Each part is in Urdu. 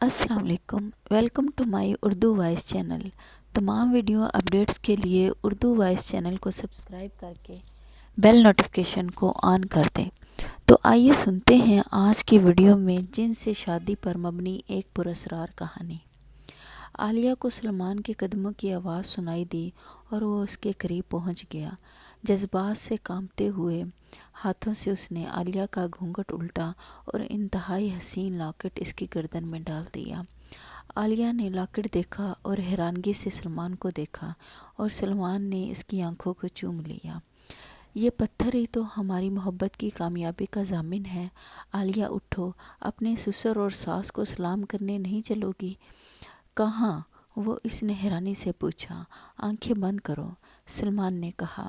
السلام علیکم، welcome to my Urdu voice channel. تمام ویڈیو اپڈیٹس کے لیے اردو وائس چینل کو سبسکرائب کر کے بیل نوٹیفیکیشن کو آن کر دیں۔ تو آئیے سنتے ہیں آج کی ویڈیو میں جن سے شادی پر مبنی ایک پراسرار کہانی۔ عالیہ کو سلمان کے قدموں کی آواز سنائی دی اور وہ اس کے قریب پہنچ گیا۔ جذبات سے کانپتے ہوئے ہاتھوں سے اس نے عالیہ کا گھونگھٹ الٹا اور انتہائی حسین لاکٹ اس کی گردن میں ڈال دیا۔ عالیہ نے لاکٹ دیکھا اور حیرانگی سے سلمان کو دیکھا اور سلمان نے اس کی آنکھوں کو چوم لیا۔ یہ پتھر ہی تو ہماری محبت کی کامیابی کا ضامن ہے۔ عالیہ اٹھو، اپنے سسر اور ساس کو سلام کرنے نہیں چلو گی؟ کہاں؟ وہ اس نے حیرانی سے پوچھا۔ آنکھیں بند کرو، سلمان نے کہا۔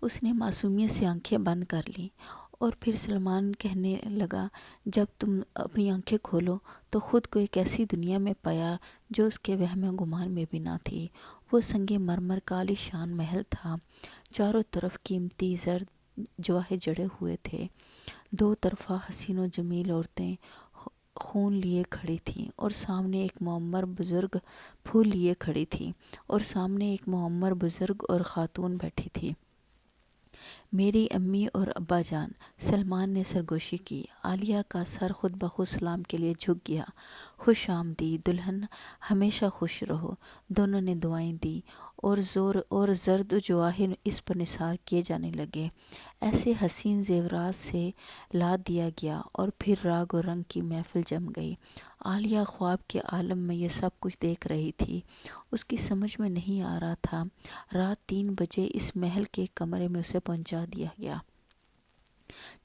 اس نے معصومیت سے آنکھیں بند کر لیں اور پھر سلمان کہنے لگا، جب تم اپنی آنکھیں کھولو تو خود کو ایک ایسی دنیا میں پایا جو اس کے وہم گمان میں بھی نہ تھی۔ وہ سنگ مرمر کا عالی شان محل تھا، چاروں طرف قیمتی زر جواہر جڑے ہوئے تھے۔ دو طرفہ حسین و جمیل عورتیں خون لیے کھڑی تھیں اور سامنے ایک معمر بزرگ پھول لیے کھڑی تھی اور سامنے ایک معمر بزرگ اور خاتون بیٹھی تھی۔ میری امی اور ابا جان، سلمان نے سرگوشی کی۔ عالیہ کا سر خود بخود سلام کے لیے جھک گیا۔ خوش آمدید دلہن، ہمیشہ خوش رہو۔ دونوں نے دعائیں دی اور زرد و جواہر اس پر نثار کیے جانے لگے۔ ایسے حسین زیورات سے لاد دیا گیا اور پھر راگ و رنگ کی محفل جم گئی۔ عالیہ خواب کے عالم میں یہ سب کچھ دیکھ رہی تھی۔ اس کی سمجھ میں نہیں آ رہا تھا۔ رات 3 بجے اس محل کے کمرے میں اسے پہنچا دیا گیا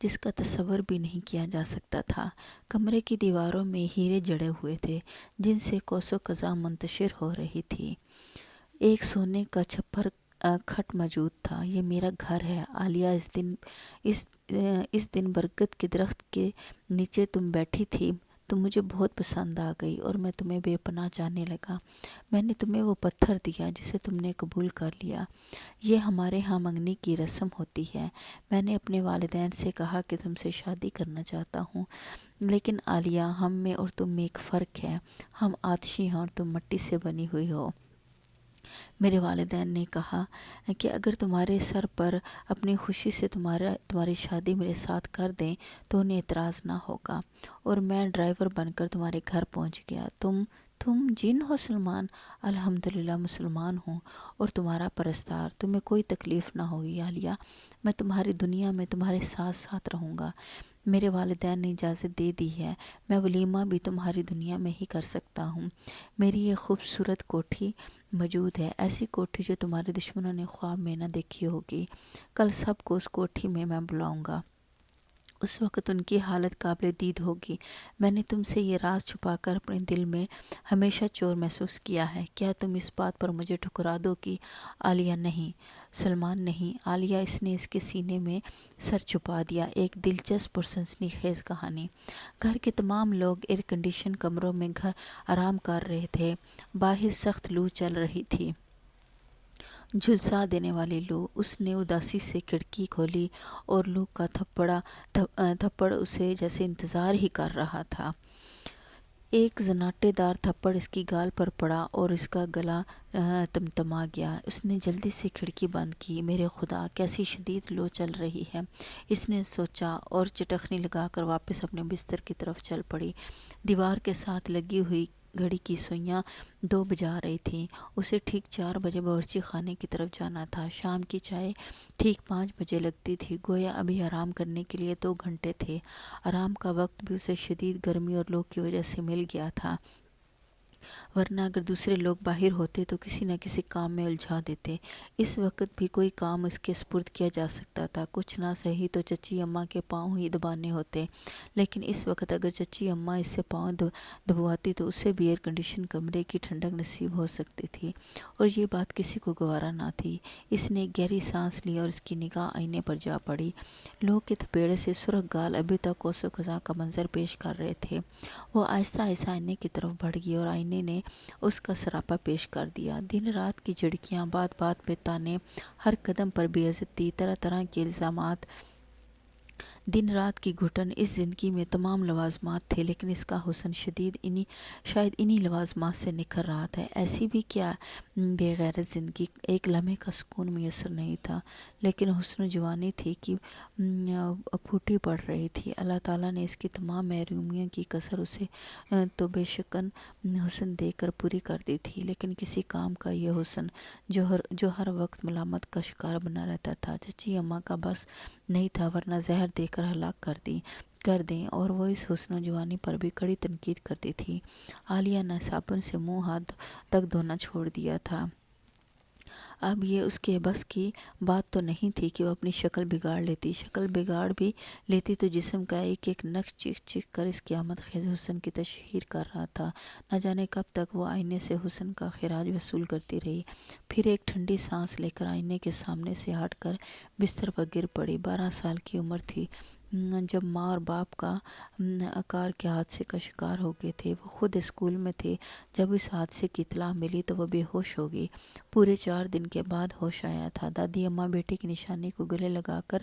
جس کا تصور بھی نہیں کیا جا سکتا تھا۔ کمرے کی دیواروں میں ہیرے جڑے ہوئے تھے جن سے کوس و قزح منتشر ہو رہی تھی۔ ایک سونے کا چھپر کھٹ موجود تھا۔ یہ میرا گھر ہے عالیہ، اس دن برگد کے درخت کے نیچے تم بیٹھی تھی تو مجھے بہت پسند آ گئی اور میں تمہیں بے پناہ چاہنے لگا۔ میں نے تمہیں وہ پتھر دیا جسے تم نے قبول کر لیا۔ یہ ہمارے ہاں منگنی کی رسم ہوتی ہے۔ میں نے اپنے والدین سے کہا کہ تم سے شادی کرنا چاہتا ہوں، لیکن عالیہ، ہم میں اور تم میں ایک فرق ہے۔ ہم آتشی ہیں اور تم مٹی سے بنی ہوئی ہو۔ میرے والدین نے کہا کہ اگر تمہارے سر پر اپنی خوشی سے تمہاری شادی میرے ساتھ کر دیں تو انہیں اعتراض نہ ہوگا، اور میں ڈرائیور بن کر تمہارے گھر پہنچ گیا۔ تم جن ہو سلمان؟ الحمدللہ مسلمان ہوں اور تمہارا پرستار۔ تمہیں کوئی تکلیف نہ ہوگی عالیہ، میں تمہاری دنیا میں تمہارے ساتھ ساتھ رہوں گا۔ میرے والدین نے اجازت دے دی ہے، میں ولیمہ بھی تمہاری دنیا میں ہی کر سکتا ہوں۔ میری یہ خوبصورت کوٹھی موجود ہے، ایسی کوٹھی جو تمہارے دشمنوں نے خواب میں نہ دیکھی ہوگی۔ کل سب کو اس کوٹھی میں بلاؤں گا، اس وقت ان کی حالت قابل دید ہوگی۔ میں نے تم سے یہ راز چھپا کر اپنے دل میں ہمیشہ چور محسوس کیا ہے۔ کیا تم اس بات پر مجھے ٹھکرا دو گی؟ عالیہ نہیں، سلمان نہیں۔ عالیہ، اس نے اس کے سینے میں سر چھپا دیا۔ ایک دلچسپ اور سنسنی خیز کہانی۔ گھر کے تمام لوگ ایئر کنڈیشن کمروں میں گھر آرام کر رہے تھے۔ باہر سخت لو چل رہی تھی، جھلسا دینے والی لو۔ اس نے اداسی سے کھڑکی کھولی اور لو کا تھپڑ اسے جیسے انتظار ہی کر رہا تھا۔ ایک زناٹے دار تھپڑ اس کی گال پر پڑا اور اس کا گلا تمتما گیا۔ اس نے جلدی سے کھڑکی بند کی۔ میرے خدا، کیسی شدید لو چل رہی ہے، اس نے سوچا اور چٹخنی لگا کر واپس اپنے بستر کی طرف چل پڑی۔ دیوار کے ساتھ لگی ہوئی گھڑی کی سوئیاں 2 بجا رہی تھیں۔ اسے ٹھیک 4 بجے باورچی خانے کی طرف جانا تھا۔ شام کی چائے ٹھیک 5 بجے لگتی تھی، گویا ابھی آرام کرنے کے لیے 2 گھنٹے تھے۔ آرام کا وقت بھی اسے شدید گرمی اور لو کی وجہ سے مل گیا تھا، ورنہ اگر دوسرے لوگ باہر ہوتے تو کسی نہ کسی کام میں الجھا دیتے۔ اس وقت بھی کوئی کام اس کے سپرد کیا جا سکتا تھا۔ کچھ نہ سہی تو چچی اماں کے پاؤں ہی دبانے ہوتے، لیکن اس وقت اگر چچی اماں اس سے پاؤں دبواتی تو اسے بھی ایئر کنڈیشن کمرے کی ٹھنڈک نصیب ہو سکتی تھی، اور یہ بات کسی کو گوارا نہ تھی۔ اس نے ایک گہری سانس لی اور اس کی نگاہ آئینے پر جا پڑی۔ لو کے تھپیڑے سے سرخ گال ابھی تک کوس و قزح کا منظر پیش کر رہے تھے۔ وہ آہستہ آہستہ آئینے کی طرف بڑھ گئی اور آئینے نے اس کا سراپا پیش کر دیا۔ دن رات کی جھڑکیاں، بات بات پہ تانے، ہر قدم پر بے عزتی، طرح طرح کے الزامات دن رات کی گھٹن، اس زندگی میں تمام لوازمات تھے، لیکن اس کا حسن شاید انہی لوازمات سے نکھر رہا تھا۔ ایسی بھی کیا بے غیرت زندگی، ایک لمحے کا سکون میسر نہیں تھا، لیکن حسن و جوانی تھی کہ پھوٹی پڑ رہی تھی۔ اللہ تعالیٰ نے اس کی تمام محرومیوں کی کسر اسے تو بے شکن حسن دے کر پوری کر دی تھی، لیکن کسی کام کا یہ حسن جو ہر وقت ملامت کا شکار بنا رہتا تھا۔ چچی اماں کا بس نہیں تھا، ورنہ زہر دے کر ہلاک کر دیں، اور وہ اس حسن و جوانی پر بھی کڑی تنقید کرتی تھی۔ عالیہ نے صابن سے منہ ہاتھ تک دھونا چھوڑ دیا تھا۔ اب یہ اس کے بس کی بات تو نہیں تھی کہ وہ اپنی شکل بگاڑ لیتی۔ شکل بگاڑ بھی لیتی تو جسم کا ایک ایک نقش چیخ چیخ کر اس قیامت خیز حسن کی تشہیر کر رہا تھا۔ نہ جانے کب تک وہ آئینے سے حسن کا خراج وصول کرتی رہی، پھر ایک ٹھنڈی سانس لے کر آئینے کے سامنے سے ہٹ کر بستر پر گر پڑی۔ 12 سال کی عمر تھی جب ماں اور باپ کا کار کے حادثے کا شکار ہو گئے تھے۔ وہ خود اسکول میں تھے جب اس حادثے کی اطلاع ملی تو وہ بے ہوش ہو گئی۔ پورے 4 دن کے بعد ہوش آیا تھا۔ دادی اماں بیٹی کی نشانی کو گلے لگا کر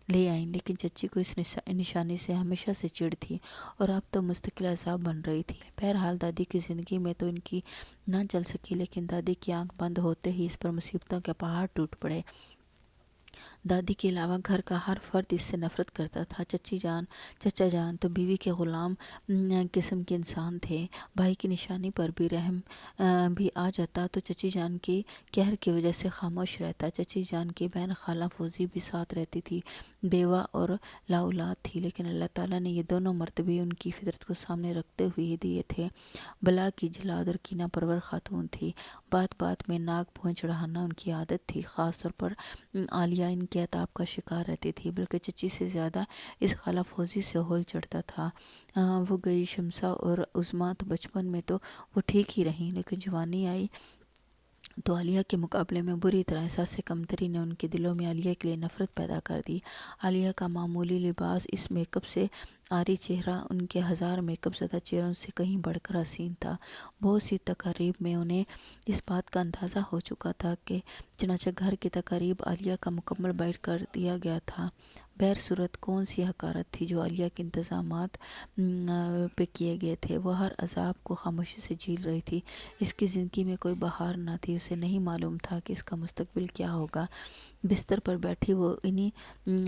لے آئیں، لیکن چچی کو اس نشانی سے ہمیشہ سے چڑ تھی، اور اب تو مستقل عذاب بن رہی تھی۔ بہرحال دادی کی زندگی میں تو ان کی نہ چل سکی، لیکن دادی کی آنکھ بند ہوتے ہی اس پر مصیبتوں کے پہاڑ ٹوٹ پڑے۔ دادی کے علاوہ گھر کا ہر فرد اس سے نفرت کرتا تھا۔ چچا جان تو بیوی کے غلام قسم کے انسان تھے۔ بھائی کی نشانی پر بھی رحم بھی آ جاتا تو چچی جان کی قہر کی وجہ سے خاموش رہتا۔ چچی جان کی بہن خالہ فوزی بھی ساتھ رہتی تھی، بیوہ اور لا اولاد تھی، لیکن اللہ تعالیٰ نے یہ دونوں مرتبے ان کی فطرت کو سامنے رکھتے ہوئے دیے تھے۔ بلا کی جلاد اور کینہ پرور خاتون تھی۔ بات بات میں ناک بھویں چڑھانا ان کی عادت تھی۔ خاص طور پر عالیہ ان کے عتاب کا شکار رہتی تھی، بلکہ چچی سے زیادہ اس خالہ فوزی سے ہول چڑھتا تھا۔ وہ گئی شمسا اور عظمیٰ تو بچپن میں تو وہ ٹھیک ہی رہیں، لیکن جوانی آئی تو عالیہ کے مقابلے میں بری طرح احساس کمتری نے ان کے دلوں میں عالیہ کے لیے نفرت پیدا کر دی۔ عالیہ کا معمولی لباس، اس میک اپ سے عاری چہرہ ان کے ہزار میک اپ زدہ چہروں سے کہیں بڑھ کر حسین تھا۔ بہت سی تقاریب میں انہیں اس بات کا اندازہ ہو چکا تھا کہ چنانچہ گھر کی تقاریب عالیہ کا مکمل بیٹھ کر دیا گیا تھا۔ بہر صورت کون سی حقارت تھی جو عالیہ کے انتظامات پہ کیے گئے تھے؟ وہ ہر عذاب کو خاموشی سے جھیل رہی تھی۔ اس کی زندگی میں کوئی بہار نہ تھی، اسے نہیں معلوم تھا کہ اس کا مستقبل کیا ہوگا۔ بستر پر بیٹھی وہ انہی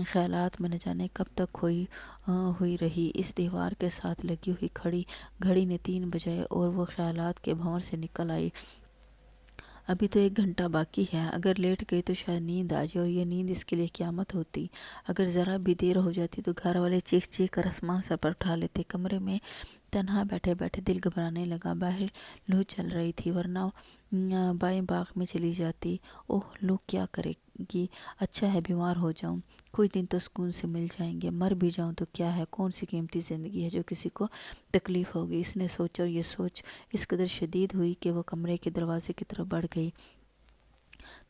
خیالات میں نہ جانے کب تک ہوئی رہی۔ اس دیوار کے ساتھ لگی ہوئی گھڑی نے 3 بجائے اور وہ خیالات کے بھنور سے نکل آئی۔ ابھی تو 1 گھنٹہ باقی ہے، اگر لیٹ گئی تو شاید نیند آ جائے، اور یہ نیند اس کے لیے قیامت ہوتی۔ اگر ذرا بھی دیر ہو جاتی تو گھر والے چیخ چیخ کر آسمان سر پر اٹھا لیتے۔ کمرے میں تنہا بیٹھے بیٹھے دل گھبرانے لگا۔ باہر لو چل رہی تھی، ورنہ بائیں باغ میں چلی جاتی۔ اوہ، لو کیا کرے گی؟ اچھا ہے بیمار ہو جاؤں، کچھ دن تو سکون سے مل جائیں گے۔ مر بھی جاؤں تو کیا ہے، کون سی قیمتی زندگی ہے جو کسی کو تکلیف ہوگی؟ اس نے سوچا، اور یہ سوچ اس قدر شدید ہوئی کہ وہ کمرے کے دروازے کی طرف بڑھ گئی۔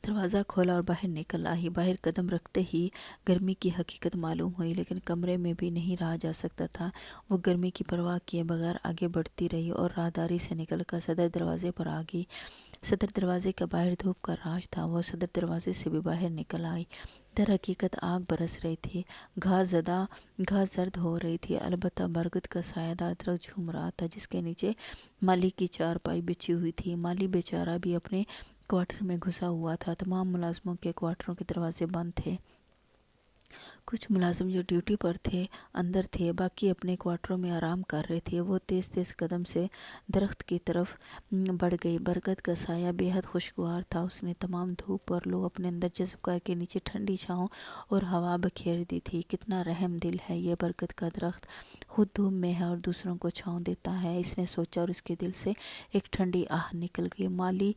دروازہ کھولا اور باہر نکل آئی۔ باہر قدم رکھتے ہی گرمی کی حقیقت معلوم ہوئی، لیکن کمرے میں بھی نہیں رہا جا سکتا تھا۔ وہ گرمی کی پرواہ کیے بغیر آگے بڑھتی رہی اور راہداری سے نکل کر صدر دروازے پر آ گئی۔ صدر دروازے کے باہر دھوپ کا راج تھا، وہ صدر دروازے سے بھی باہر نکل آئی۔ در حقیقت آگ برس رہی تھی، گھاس زرد ہو رہی تھی، البتہ برگد کا سایہ دار درخت جھوم رہا تھا جس کے نیچے مالی کی چارپائی بچھی ہوئی تھی۔ مالی بیچارہ بھی اپنے کوارٹر میں گھسا ہوا تھا۔ تمام ملازموں کے کوارٹروں کے دروازے بند تھے۔ کچھ ملازم جو ڈیوٹی پر تھے اندر تھے، باقی اپنے کوارٹروں میں آرام کر رہے تھے۔ وہ تیز تیز قدم سے درخت کی طرف بڑھ گئی۔ برگد کا سایہ بے حد خوشگوار تھا، اس نے تمام دھوپ اور لو اپنے اندر جذب کر کے نیچے ٹھنڈی چھاؤں اور ہوا بکھیر دی تھی۔ کتنا رحم دل ہے یہ برگد کا درخت، خود دھوپ میں ہے اور دوسروں کو چھاؤں دیتا ہے، اس نے سوچا، اور اس کے دل سے ایک ٹھنڈی آہ نکل گئی۔ مالی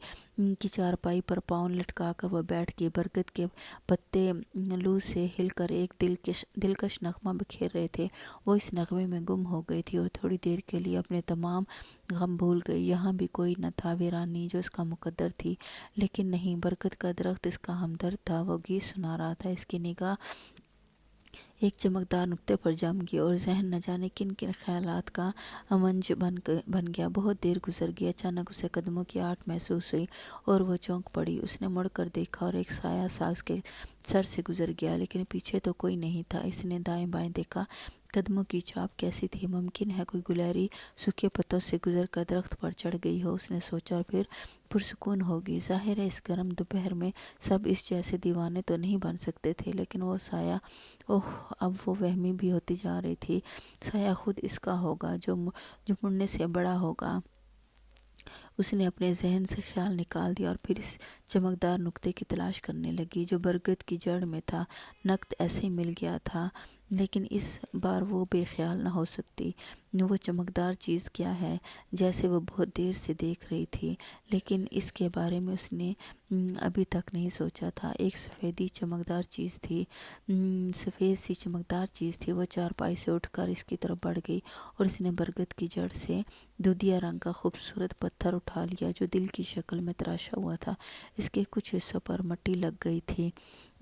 کی چارپائی پر پاؤں لٹکا کر وہ بیٹھ گئی۔ برگد کے پتے لو سے ہل کر ایک دلکش نغمہ بکھیر رہے تھے، وہ اس نغمے میں گم ہو گئی تھی اور تھوڑی دیر کے لیے اپنے تمام غم بھول گئی۔ یہاں بھی کوئی نہ تھا، ویرانی جو اس کا مقدر تھی، لیکن نہیں، برگد کا درخت اس کا ہمدرد تھا، وہ گیت سنا رہا تھا۔ اس کی نگاہ ایک چمکدار نقطے پر جم گئی اور ذہن نہ جانے کن کن خیالات کا منچ بن گیا۔ بہت دیر گزر گئی، اچانک اسے قدموں کی آہٹ محسوس ہوئی اور وہ چونک پڑی۔ اس نے مڑ کر دیکھا اور ایک سایہ سا اس کے سر سے گزر گیا، لیکن پیچھے تو کوئی نہیں تھا۔ اس نے دائیں بائیں دیکھا، قدموں کی چھاپ کیسی تھی؟ ممکن ہے کوئی گلہری سوکھے پتوں سے گزر کر درخت پر چڑھ گئی ہو، اس نے سوچا، اور پھر پرسکون ہوگی۔ ظاہر ہے اس گرم دوپہر میں سب اس جیسے دیوانے تو نہیں بن سکتے تھے، لیکن وہ سایہ، اوہ، اب وہ وہمی بھی ہوتی جا رہی تھی۔ سایہ خود اس کا ہوگا، جو مڑنے سے بڑا ہوگا۔ اس نے اپنے ذہن سے خیال نکال دیا اور پھر اس چمکدار نقطے کی تلاش کرنے لگی جو برگد کی جڑ میں تھا۔ نقط ایسے مل گیا تھا، لیکن اس بار وہ بے خیال نہ ہو سکتی۔ وہ چمکدار چیز کیا ہے؟ جیسے وہ بہت دیر سے دیکھ رہی تھی، لیکن اس کے بارے میں اس نے ابھی تک نہیں سوچا تھا۔ ایک سفید سی چمکدار چیز تھی۔ وہ چارپائی سے اٹھ کر اس کی طرف بڑھ گئی اور اس نے برگد کی جڑ سے دودھیا رنگ کا خوبصورت پتھر اٹھا لیا جو دل کی شکل میں تراشا ہوا تھا۔ اس کے کچھ حصوں پر مٹی لگ گئی تھی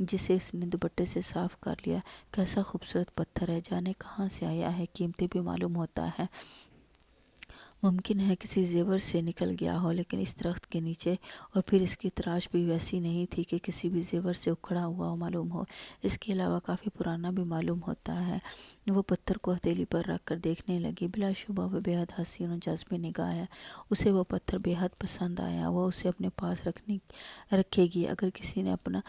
جسے اس نے دوپٹے سے صاف کر لیا۔ کیسا خوبصورت پتھر ہے، جانے کہاں سے آیا ہے، قیمتی بھی معلوم ہوتا ہے۔ ممکن ہے کسی زیور سے نکل گیا ہو، لیکن اس درخت کے نیچے، اور پھر اس کی تراش بھی ویسی نہیں تھی کہ کسی بھی زیور سے اکھڑا ہوا معلوم ہو۔ اس کے علاوہ کافی پرانا بھی معلوم ہوتا ہے۔ وہ پتھر کو ہتھیلی پر رکھ کر دیکھنے لگی۔ بلا شبہ وہ بے حد حسین و جاذب نگاہ ہے۔ اسے وہ پتھر بے حد پسند آیا۔ وہ اسے اپنے پاس رکھے گی۔ اگر کسی نے اپنا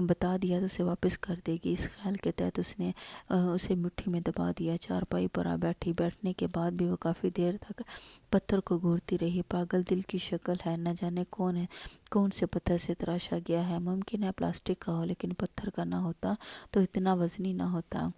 بتا دیا تو اسے واپس کر دے گی۔ اس خیال کے تحت اس نے اسے مٹھی میں دبا دیا۔ چارپائی پر آ بیٹھی۔ بیٹھنے کے بعد بھی وہ کافی دیر تک پتھر کو گھورتی رہی۔ پاگل دل کی شکل ہے، نہ جانے کون سے پتھر سے تراشا گیا ہے۔ ممکن ہے پلاسٹک کا ہو، لیکن پتھر کا نہ ہوتا تو اتنا وزنی نہ ہوتا۔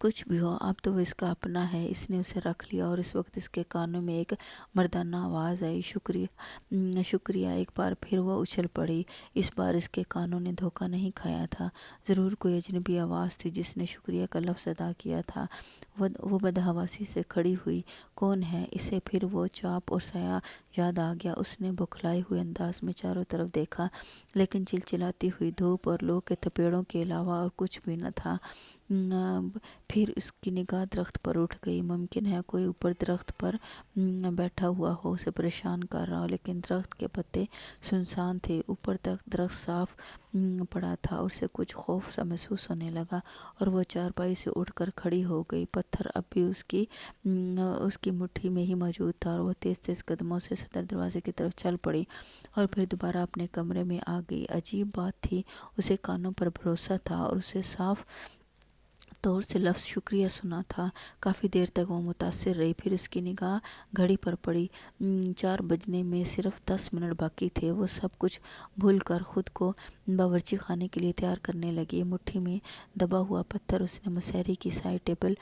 کچھ بھی ہو، اب تو وہ اس کا اپنا ہے۔ اس نے اسے رکھ لیا اور اس وقت اس کے کانوں میں ایک مردانہ آواز آئی، شکریہ، شکریہ۔ ایک بار پھر وہ اچھل پڑی۔ اس بار اس کے کانوں نے دھوکہ نہیں کھایا تھا۔ ضرور کوئی اجنبی آواز تھی جس نے شکریہ کا لفظ ادا کیا تھا۔ وہ بدحواسی سے کھڑی ہوئی۔ کون ہے؟ اسے پھر وہ چاپ اور سایہ یاد آ گیا۔ اس نے بوکھلائے ہوئے انداز میں چاروں طرف دیکھا، لیکن چلچلاتی ہوئی دھوپ اور لو کے تپیڑوں کے علاوہ اور کچھ بھی نہ تھا۔ پھر اس کی نگاہ درخت پر اٹھ گئی۔ ممکن ہے کوئی اوپر درخت پر بیٹھا ہوا ہو، اسے پریشان کر رہا ہو، لیکن درخت کے پتے سنسان تھے۔ اوپر تک درخت صاف پڑا تھا اور اسے کچھ خوف سا محسوس ہونے لگا اور وہ چارپائی سے اٹھ کر کھڑی ہو گئی۔ پتھر اب بھی اس کی مٹھی میں ہی موجود تھا اور وہ تیز تیز قدموں سے صدر دروازے کی طرف چل پڑی اور پھر دوبارہ اپنے کمرے میں آ گئی۔ عجیب بات تھی، اسے کانوں پر بھروسہ تھا اور اسے صاف طور سے لفظ شکریہ سنا تھا۔ کافی دیر تک وہ متاثر رہی، پھر اس کی نگاہ گھڑی پر پڑی۔ 4 بجنے میں صرف 10 منٹ باقی تھے۔ وہ سب کچھ بھول کر خود کو باورچی خانے کے لیے تیار کرنے لگی۔ مٹھی میں دبا ہوا پتھر اس نے مسہری کی سائڈ ٹیبل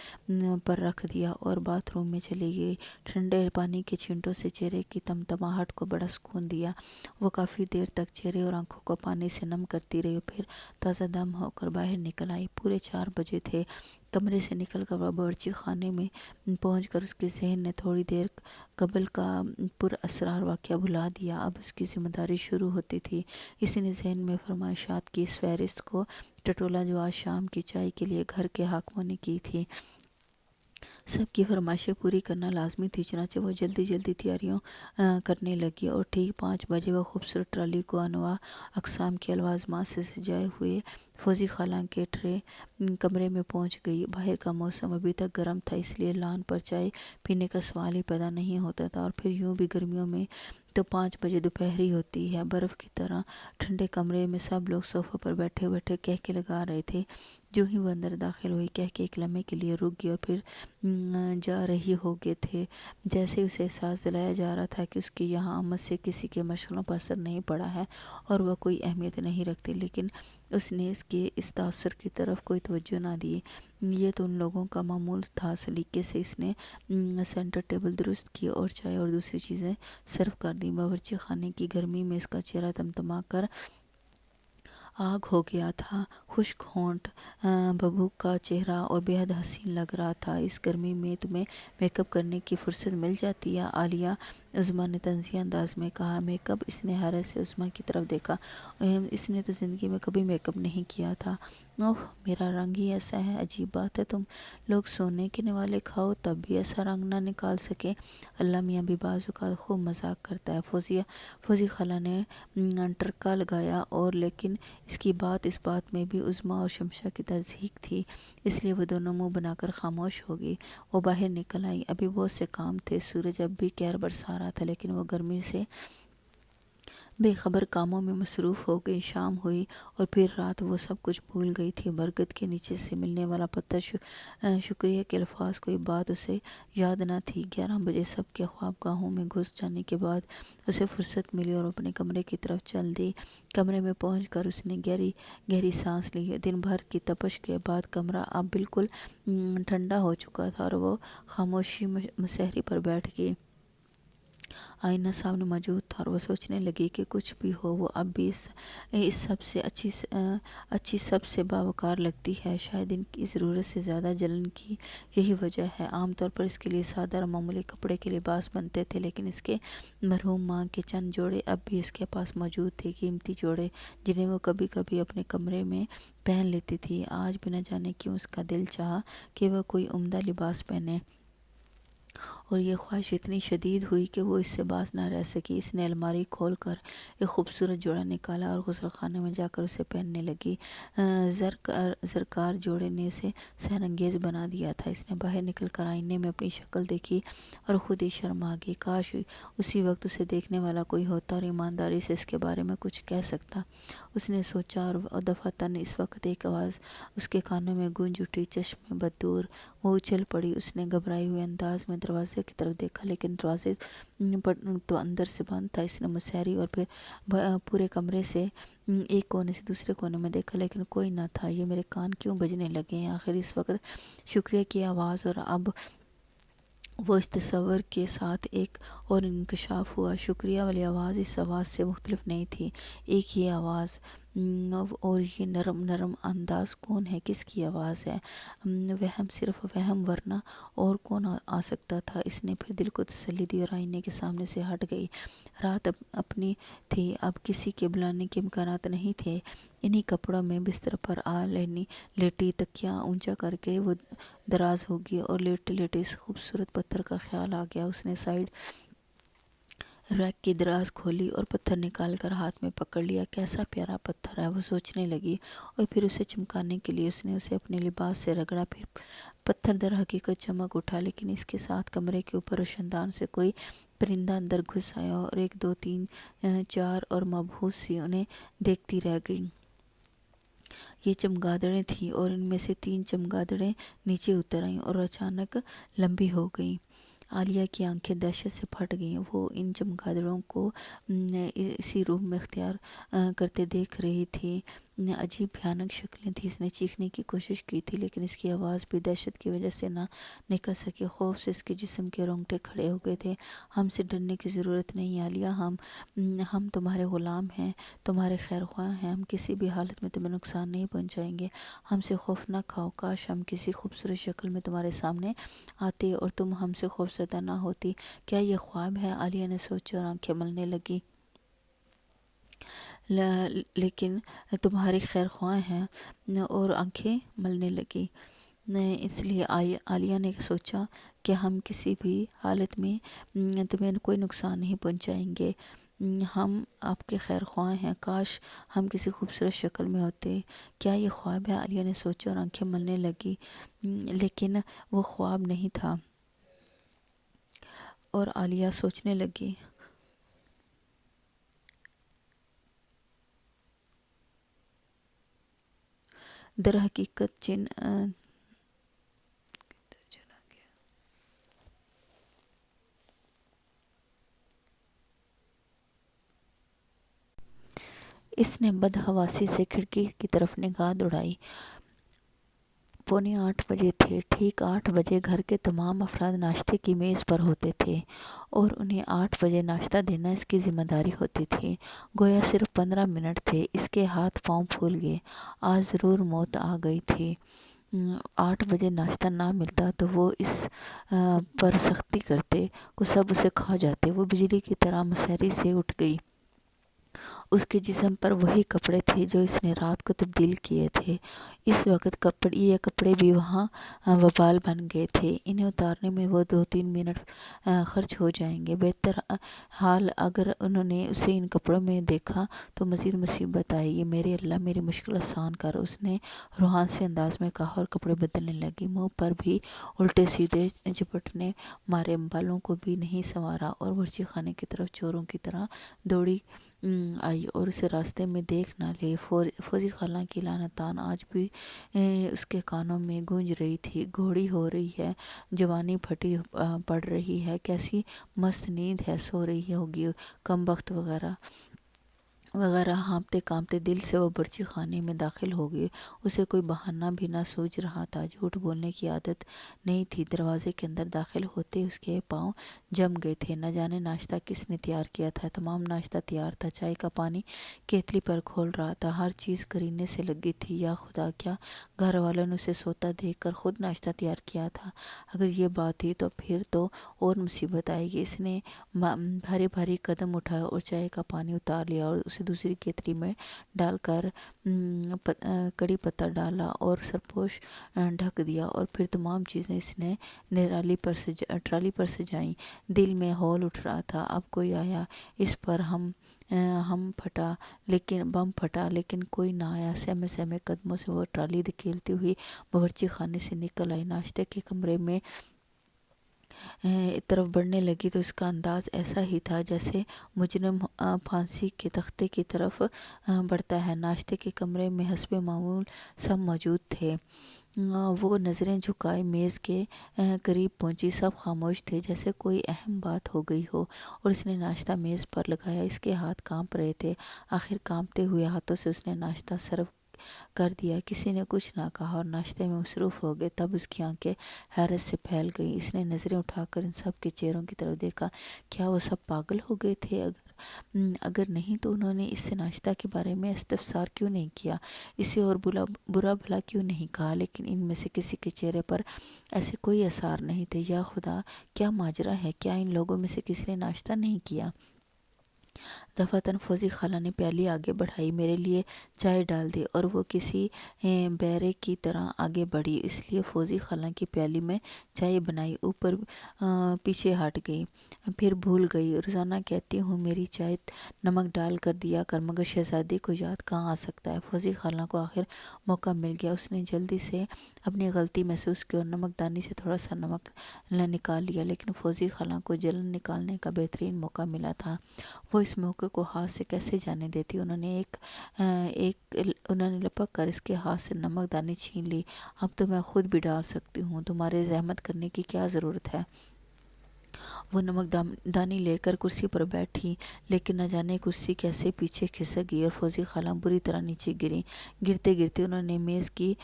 پر رکھ دیا اور باتھ روم میں چلی گئی۔ ٹھنڈے پانی کے چھینٹوں سے چہرے کی تمتماہٹ کو بڑا سکون دیا۔ وہ کافی دیر تک چہرے اور آنکھوں کو پانی سے نم کرتی رہی، پھر تازہ دم ہو کر باہر نکل آئی۔ پورے 4 بجے تھے۔ کمرے سے نکل کر وہ باورچی خانے میں پہنچ کر اس کے ذہن نے تھوڑی دیر قبل کا پراسرار واقعہ بھلا دیا۔ اب اس کی ذمہ داری شروع ہوتی تھی۔ اس نے ذہن میں فرمائشات کی اس فہرست کو ٹٹولا جو آج شام کی چائے کے لیے گھر کے حاکموں نے کی تھی۔ سب کی فرمائشیں پوری کرنا لازمی تھی، چنانچہ وہ جلدی تیاریاں کرنے لگی اور ٹھیک 5 بجے وہ خوبصورت ٹرالی کو انواع اقسام کے لوازمات سے سجائے ہوئے فوزی خالاں کے ٹرے کمرے میں پہنچ گئی۔ باہر کا موسم ابھی تک گرم تھا، اس لیے لان پر چائے پینے کا سوال ہی پیدا نہیں ہوتا تھا، اور پھر یوں بھی گرمیوں میں تو 5 بجے دوپہر ہی ہوتی ہے۔ برف کی طرح ٹھنڈے کمرے میں سب لوگ صوفوں پر بیٹھے بیٹھے کہکے لگا رہے تھے۔ جو ہی وہ اندر داخل ہوئی، کہکے ایک لمحے کے لیے رک گئی اور پھر جا رہی ہو گئے تھے، جیسے اسے احساس دلایا جا رہا تھا کہ اس کی یہاں آمد سے کسی کے مشغلوں پر اثر نہیں پڑا ہے اور وہ کوئی اہمیت نہیں رکھتی، لیکن اس نے اس کے اس تاثر کی طرف کوئی توجہ نہ دی۔ یہ تو ان لوگوں کا معمول تھا۔ سلیقے سے اس نے سینٹر ٹیبل درست کی اور چائے اور دوسری چیزیں سرو کر دیں۔ باورچی خانے کی گرمی میں اس کا چہرہ تمتما کر آگ ہو گیا تھا۔ خشک ہونٹ، بھبوک کا چہرہ اور بے حد حسین لگ رہا تھا۔ اس گرمی میں تمہیں میک اپ کرنے کی فرصت مل جاتی ہے؟ عالیہ عظمیٰ نے طنزیہ انداز میں کہا۔ Make up? اس نے حیرت سے عظمیٰ کی طرف دیکھا۔ اس نے تو زندگی میں کبھی میک اپ نہیں کیا تھا۔ اوہ، میرا رنگ ہی ایسا ہے۔ عجیب بات ہے، تم لوگ سونے کے نوالے کھاؤ تب بھی ایسا رنگ نہ نکال سکے۔ اللہ میاں بھی بعض اوقات خوب مذاق کرتا ہے۔ فوزی خالہ نے ٹرکا لگایا، اور لیکن اس بات میں بھی عظمیٰ اور شمشا کی تصدیق تھی، اس لیے وہ دونوں منہ بنا کر خاموش ہو گئی۔ وہ باہر نکل آئی۔ ابھی بہت سے کام تھے، سورج اب بھی قہر برسا رہا تھا، لیکن وہ گرمی سے بے خبر کاموں میں مصروف ہو گئی۔ شام ہوئی اور پھر رات۔ وہ سب کچھ بھول گئی تھی۔ برگد کے نیچے سے ملنے والا پتھر، شکریہ کے الفاظ، کوئی بات اسے یاد نہ تھی۔ 11 بجے سب کے خوابگاہوں میں گھس جانے کے بعد اسے فرصت ملی اور اپنے کمرے کی طرف چل دی۔ کمرے میں پہنچ کر اس نے گہری سانس لی۔ دن بھر کی تپش کے بعد کمرہ اب بالکل ٹھنڈا ہو چکا تھا، اور وہ خاموشی مسہری پر بیٹھ گئی۔ آئینہ سامنے موجود تھا اور وہ سوچنے لگی کہ کچھ بھی ہو، وہ اب بھی اس سب سے اچھی سب سے باوقار لگتی ہے۔ شاید ان کی ضرورت سے زیادہ جلن کی یہی وجہ ہے۔ عام طور پر اس کے لیے سادہ اور معمولی کپڑے کے لباس بنتے تھے، لیکن اس کے مرحوم ماں کے چند جوڑے اب بھی اس کے پاس موجود تھے، قیمتی جوڑے جنہیں وہ کبھی کبھی اپنے کمرے میں پہن لیتی تھی۔ آج بھی نہ جانے کیوں اس کا دل چاہا کہ وہ کوئی عمدہ لباس پہنے، اور یہ خواہش اتنی شدید ہوئی کہ وہ اس سے باز نہ رہ سکی۔ اس نے الماری کھول کر ایک خوبصورت جوڑا نکالا اور غسل خانے میں جا کر اسے پہننے لگی۔ زرکار جوڑے نے اسے سحر انگیز بنا دیا تھا۔ اس نے باہر نکل کر آئینے میں اپنی شکل دیکھی اور خود ہی شرما گئی۔ کاش اسی وقت اسے دیکھنے والا کوئی ہوتا اور ایمانداری سے اس کے بارے میں کچھ کہہ سکتا، اس نے سوچا، اور دفعتاً اس وقت ایک آواز اس کے کانوں میں گونج اٹھی، چشم بددور۔ وہ اچھل پڑی۔ اس نے گھبرائے ہوئے انداز میں دروازے کی طرف دیکھا، لیکن دروازے تو اندر سے بند تھا۔ اس نے مسہری اور پھر پورے کمرے سے ایک کونے سے دوسرے کونے میں دیکھا، لیکن کوئی نہ تھا۔ یہ میرے کان کیوں بجنے لگے ہیں؟ آخر اس وقت شکریہ کی آواز، اور اب وہ اس تصور کے ساتھ ایک اور انکشاف ہوا۔ شکریہ والی آواز اس آواز سے مختلف نہیں تھی، ایک ہی آواز۔ اور یہ نرم انداز کون ہے؟ کس کی آواز ہے؟ وہم، صرف وہم، ورنہ اور کون آ سکتا تھا؟ اس نے پھر دل کو تسلی دی اور آئینے کے سامنے سے ہٹ گئی۔ رات اپنی تھی، اب کسی کے بلانے کے امکانات نہیں تھے۔ انہی کپڑوں میں بستر پر لیٹی، تکیہ اونچا کر کے وہ دراز ہو گئی، اور لیٹے لیٹے اس خوبصورت پتھر کا خیال آ گیا۔ اس نے سائیڈ ریک کی دراز کھولی اور پتھر نکال کر ہاتھ میں پکڑ لیا۔ کیسا پیارا پتھر ہے، وہ سوچنے لگی، اور پھر اسے چمکانے کے لیے اس نے اسے اپنے لباس سے رگڑا۔ پھر پتھر در حقیقت چمک اٹھا، لیکن اس کے ساتھ کمرے کے اوپر روشن دان سے کوئی پرندہ اندر گھس آیا، اور 1 2 3 4 اور مبہوت سی انہیں دیکھتی رہ گئی۔ یہ چمگادڑیں تھیں، اور ان میں سے 3 چمگادڑیں نیچے اتر آئیں اور اچانک لمبی ہو گئیں۔ عالیہ کی آنکھیں دہشت سے پھٹ گئیں۔ وہ ان چمگادڑوں کو اسی روم میں اختیار کرتے دیکھ رہی تھی۔ عجیب بھیانک شکلیں تھیں۔ اس نے چیخنے کی کوشش کی تھی، لیکن اس کی آواز بھی دہشت کی وجہ سے نہ نکل سکی۔ خوف سے اس کے جسم کے رونگٹے کھڑے ہو گئے تھے۔ ہم سے ڈرنے کی ضرورت نہیں عالیہ، ہم تمہارے غلام ہیں، تمہارے خیر خواہ ہیں، ہم کسی بھی حالت میں تمہیں نقصان نہیں پہنچائیں گے، ہم سے خوف نہ کھاؤ۔ کاش ہم کسی خوبصورت شکل میں تمہارے سامنے آتے اور تم ہم سے خوفزدہ نہ ہوتی۔ کیا یہ خواب ہے؟ عالیہ نے سوچا اور آنکھیں ملنے لگی۔ لیکن تمہاری خیر خواہ ہیں، اور آنکھیں ملنے لگی۔ اس لیے عالیہ نے سوچا کہ ہم کسی بھی حالت میں تمہیں کوئی نقصان نہیں پہنچائیں گے، ہم آپ کے خیر خواہ ہیں۔ کاش ہم کسی خوبصورت شکل میں ہوتے۔ کیا یہ خواب ہے؟ عالیہ نے سوچا اور آنکھیں ملنے لگی۔ لیکن وہ خواب نہیں تھا، اور عالیہ سوچنے لگی۔ در حقیقت اس نے بدحواسی سے کھڑکی کی طرف نگاہ دوڑائی۔ 7:45 بجے تھے۔ ٹھیک 8 بجے گھر کے تمام افراد ناشتے کی میز پر ہوتے تھے، اور انہیں 8 بجے ناشتہ دینا اس کی ذمہ داری ہوتی تھی۔ گویا صرف 15 منٹ تھے۔ اس کے ہاتھ پاؤں پھول گئے۔ آج ضرور موت آ گئی تھی۔ 8 بجے ناشتہ نہ ملتا تو وہ اس پر سختی کرتے کو سب اسے کھا جاتے۔ وہ بجلی کی طرح مسحری سے اٹھ گئی۔ اس کے جسم پر وہی کپڑے تھے جو اس نے رات کو تبدیل کیے تھے۔ اس وقت یہ کپڑے بھی وہاں وبال بن گئے تھے۔ انہیں اتارنے میں وہ 2-3 منٹ خرچ ہو جائیں گے۔ بہتر حال اگر انہوں نے اسے ان کپڑوں میں دیکھا تو مزید مصیبت آئے گی۔ میرے اللہ میری مشکل آسان کر، اس نے روحان سے انداز میں کہا اور کپڑے بدلنے لگی۔ منہ پر بھی الٹے سیدھے جھپٹنے مارے، بالوں کو بھی نہیں سنوارا اور ورچی خانے کی طرف چوروں کی طرح دوڑی آئی اور اسے راستے میں دیکھ نہ لے۔ فوزی خالہ کی لعنتان آج بھی اس کے کانوں میں گونج رہی تھی۔ گھوڑی ہو رہی ہے، جوانی پھٹی پڑ رہی ہے، کیسی مست نیند ہے، سو رہی ہوگی، کم بخت وغیرہ وغیرہ۔ ہانپتے کانپتے دل سے وہ برچی خانے میں داخل ہو گئی۔ اسے کوئی بہانہ بھی نہ سوچ رہا تھا، جھوٹ بولنے کی عادت نہیں تھی۔ دروازے کے اندر داخل ہوتے اس کے پاؤں جم گئے تھے۔ نہ جانے ناشتہ کس نے تیار کیا تھا۔ تمام ناشتہ تیار تھا، چائے کا پانی کیتلی پر کھول رہا تھا، ہر چیز قرینے سے لگی تھی۔ یا خدا، کیا گھر والوں نے اسے سوتا دیکھ کر خود ناشتہ تیار کیا تھا؟ اگر یہ بات تھی تو پھر تو اور مصیبت آئے گی۔ اس نے بھاری بھاری قدم اٹھائے اور چائے کا پانی اتار لیا اور اسے دوسری کیتلی میں ڈال کر کڑی پتہ ڈالا اور سرپوش ڈھک دیا اور پھر تمام چیزیں اس نے ٹرالی پر سجائیں۔ دل میں ہول اٹھ رہا تھا، اب کوئی آیا اس پر بم پھٹا لیکن کوئی نہ آیا۔ سہمے سہمے قدموں سے وہ ٹرالی دھکیلتی ہوئی باورچی خانے سے نکل آئی۔ ناشتے کے کمرے میں طرف بڑھنے لگی تو اس کا انداز ایسا ہی تھا جیسے مجرم پھانسی کے تختے کی طرف بڑھتا ہے۔ ناشتے کے کمرے میں حسب معمول سب موجود تھے۔ وہ نظریں جھکائے میز کے قریب پہنچی۔ سب خاموش تھے، جیسے کوئی اہم بات ہو گئی ہو، اور اس نے ناشتہ میز پر لگایا۔ اس کے ہاتھ کانپ رہے تھے۔ آخر کانپتے ہوئے ہاتھوں سے اس نے ناشتہ سرو کر دیا۔ کسی نے کچھ نہ کہا اور ناشتے میں مصروف ہو گئے۔ تب اس کی آنکھیں حیرت سے پھیل گئیں۔ اس نے نظریں اٹھا کر ان سب کے چہروں کی طرف دیکھا۔ کیا وہ سب پاگل ہو گئے تھے؟ اگر نہیں تو انہوں نے اس سے ناشتہ کے بارے میں استفسار کیوں نہیں کیا، اسے اور برا بھلا کیوں نہیں کہا؟ لیکن ان میں سے کسی کے چہرے پر ایسے کوئی آثار نہیں تھے۔ یا خدا، کیا ماجرا ہے؟ کیا ان لوگوں میں سے کسی نے ناشتہ نہیں کیا؟ دفعتاً فوزی خالہ نے پیالی آگے بڑھائی۔ میرے لیے چائے ڈال دے، اور وہ کسی بیرے کی طرح آگے بڑھی، اس لیے فوزی خالہ کی پیالی میں چائے بنائی، اوپر پیچھے ہٹ گئی، پھر بھول گئی۔ روزانہ کہتی ہوں میری چائے نمک ڈال کر دیا کر، مگر شہزادی کو یاد کہاں آ سکتا ہے؟ فوزی خالہ کو آخر موقع مل گیا۔ اس نے جلدی سے اپنی غلطی محسوس کی اور نمک دانی سے تھوڑا سا نمک نکال لیا، لیکن فوزی خالہ کو جلن نکالنے کا بہترین موقع ملا تھا۔ وہ اس موقع کو ہاتھ سے کیسے جانے دیتی؟ انہوں نے لپک کر اس کے ہاتھ سے نمک دانی چھین لی۔ اب تو میں خود بھی ڈال سکتی ہوں، تمہارے زحمت کرنے کی کیا ضرورت ہے؟ وہ نمک دانی لے کر کرسی پر بیٹھی، لیکن نہ جانے کرسی کیسے پیچھے کھسک گئی اور فوزی خالہ بری طرح نیچے گریں۔ گرتے گرتے انہوں نے میز کی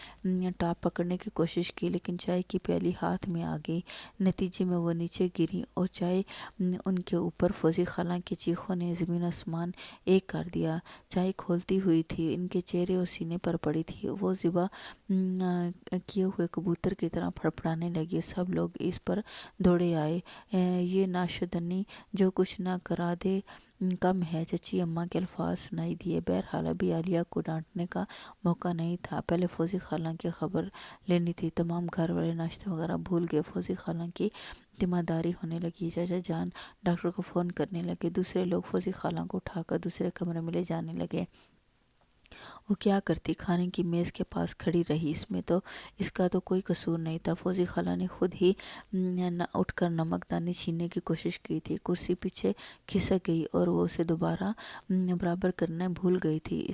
ٹاپ پکڑنے کی کوشش کی، لیکن چائے کی پیالی ہاتھ میں آ گئی۔ نتیجے میں وہ نیچے گریں اور چائے ان کے اوپر۔ فوزی خالہ کے چیخوں نے زمین و آسمان ایک کر دیا۔ چائے کھولتی ہوئی تھی، ان کے چہرے اور سینے پر پڑی تھی۔ وہ ذبح کیے ہوئے کبوتر کی طرح پھڑپڑانے لگی اور سب لوگ اس پر دوڑے آئے۔ یہ ناشدنی جو کچھ نہ کرا دے کم ہے، چچی اماں کے الفاظ سنائی دیے۔ بہرحال ابھی عالیہ کو ڈانٹنے کا موقع نہیں تھا، پہلے فوزی خالہ کی خبر لینی تھی۔ تمام گھر والے ناشتہ وغیرہ بھول گئے۔ فوزی خالہ کی دمہ داری ہونے لگی۔ چچا جان ڈاکٹر کو فون کرنے لگے۔ دوسرے لوگ فوزی خالہ کو اٹھا کر دوسرے کمرے میں لے جانے لگے۔ وہ کیا کرتی؟ کھانے کی میز کے پاس کھڑی رہی، اس کا تو کوئی قصور نہیں تھا۔ فوزی خالہ نے خود ہی اٹھ کر نمک دانی چھیننے کی کوشش کی تھی۔ کرسی پیچھے کھسک گئی اور وہ اسے دوبارہ برابر کرنا بھول گئی تھی۔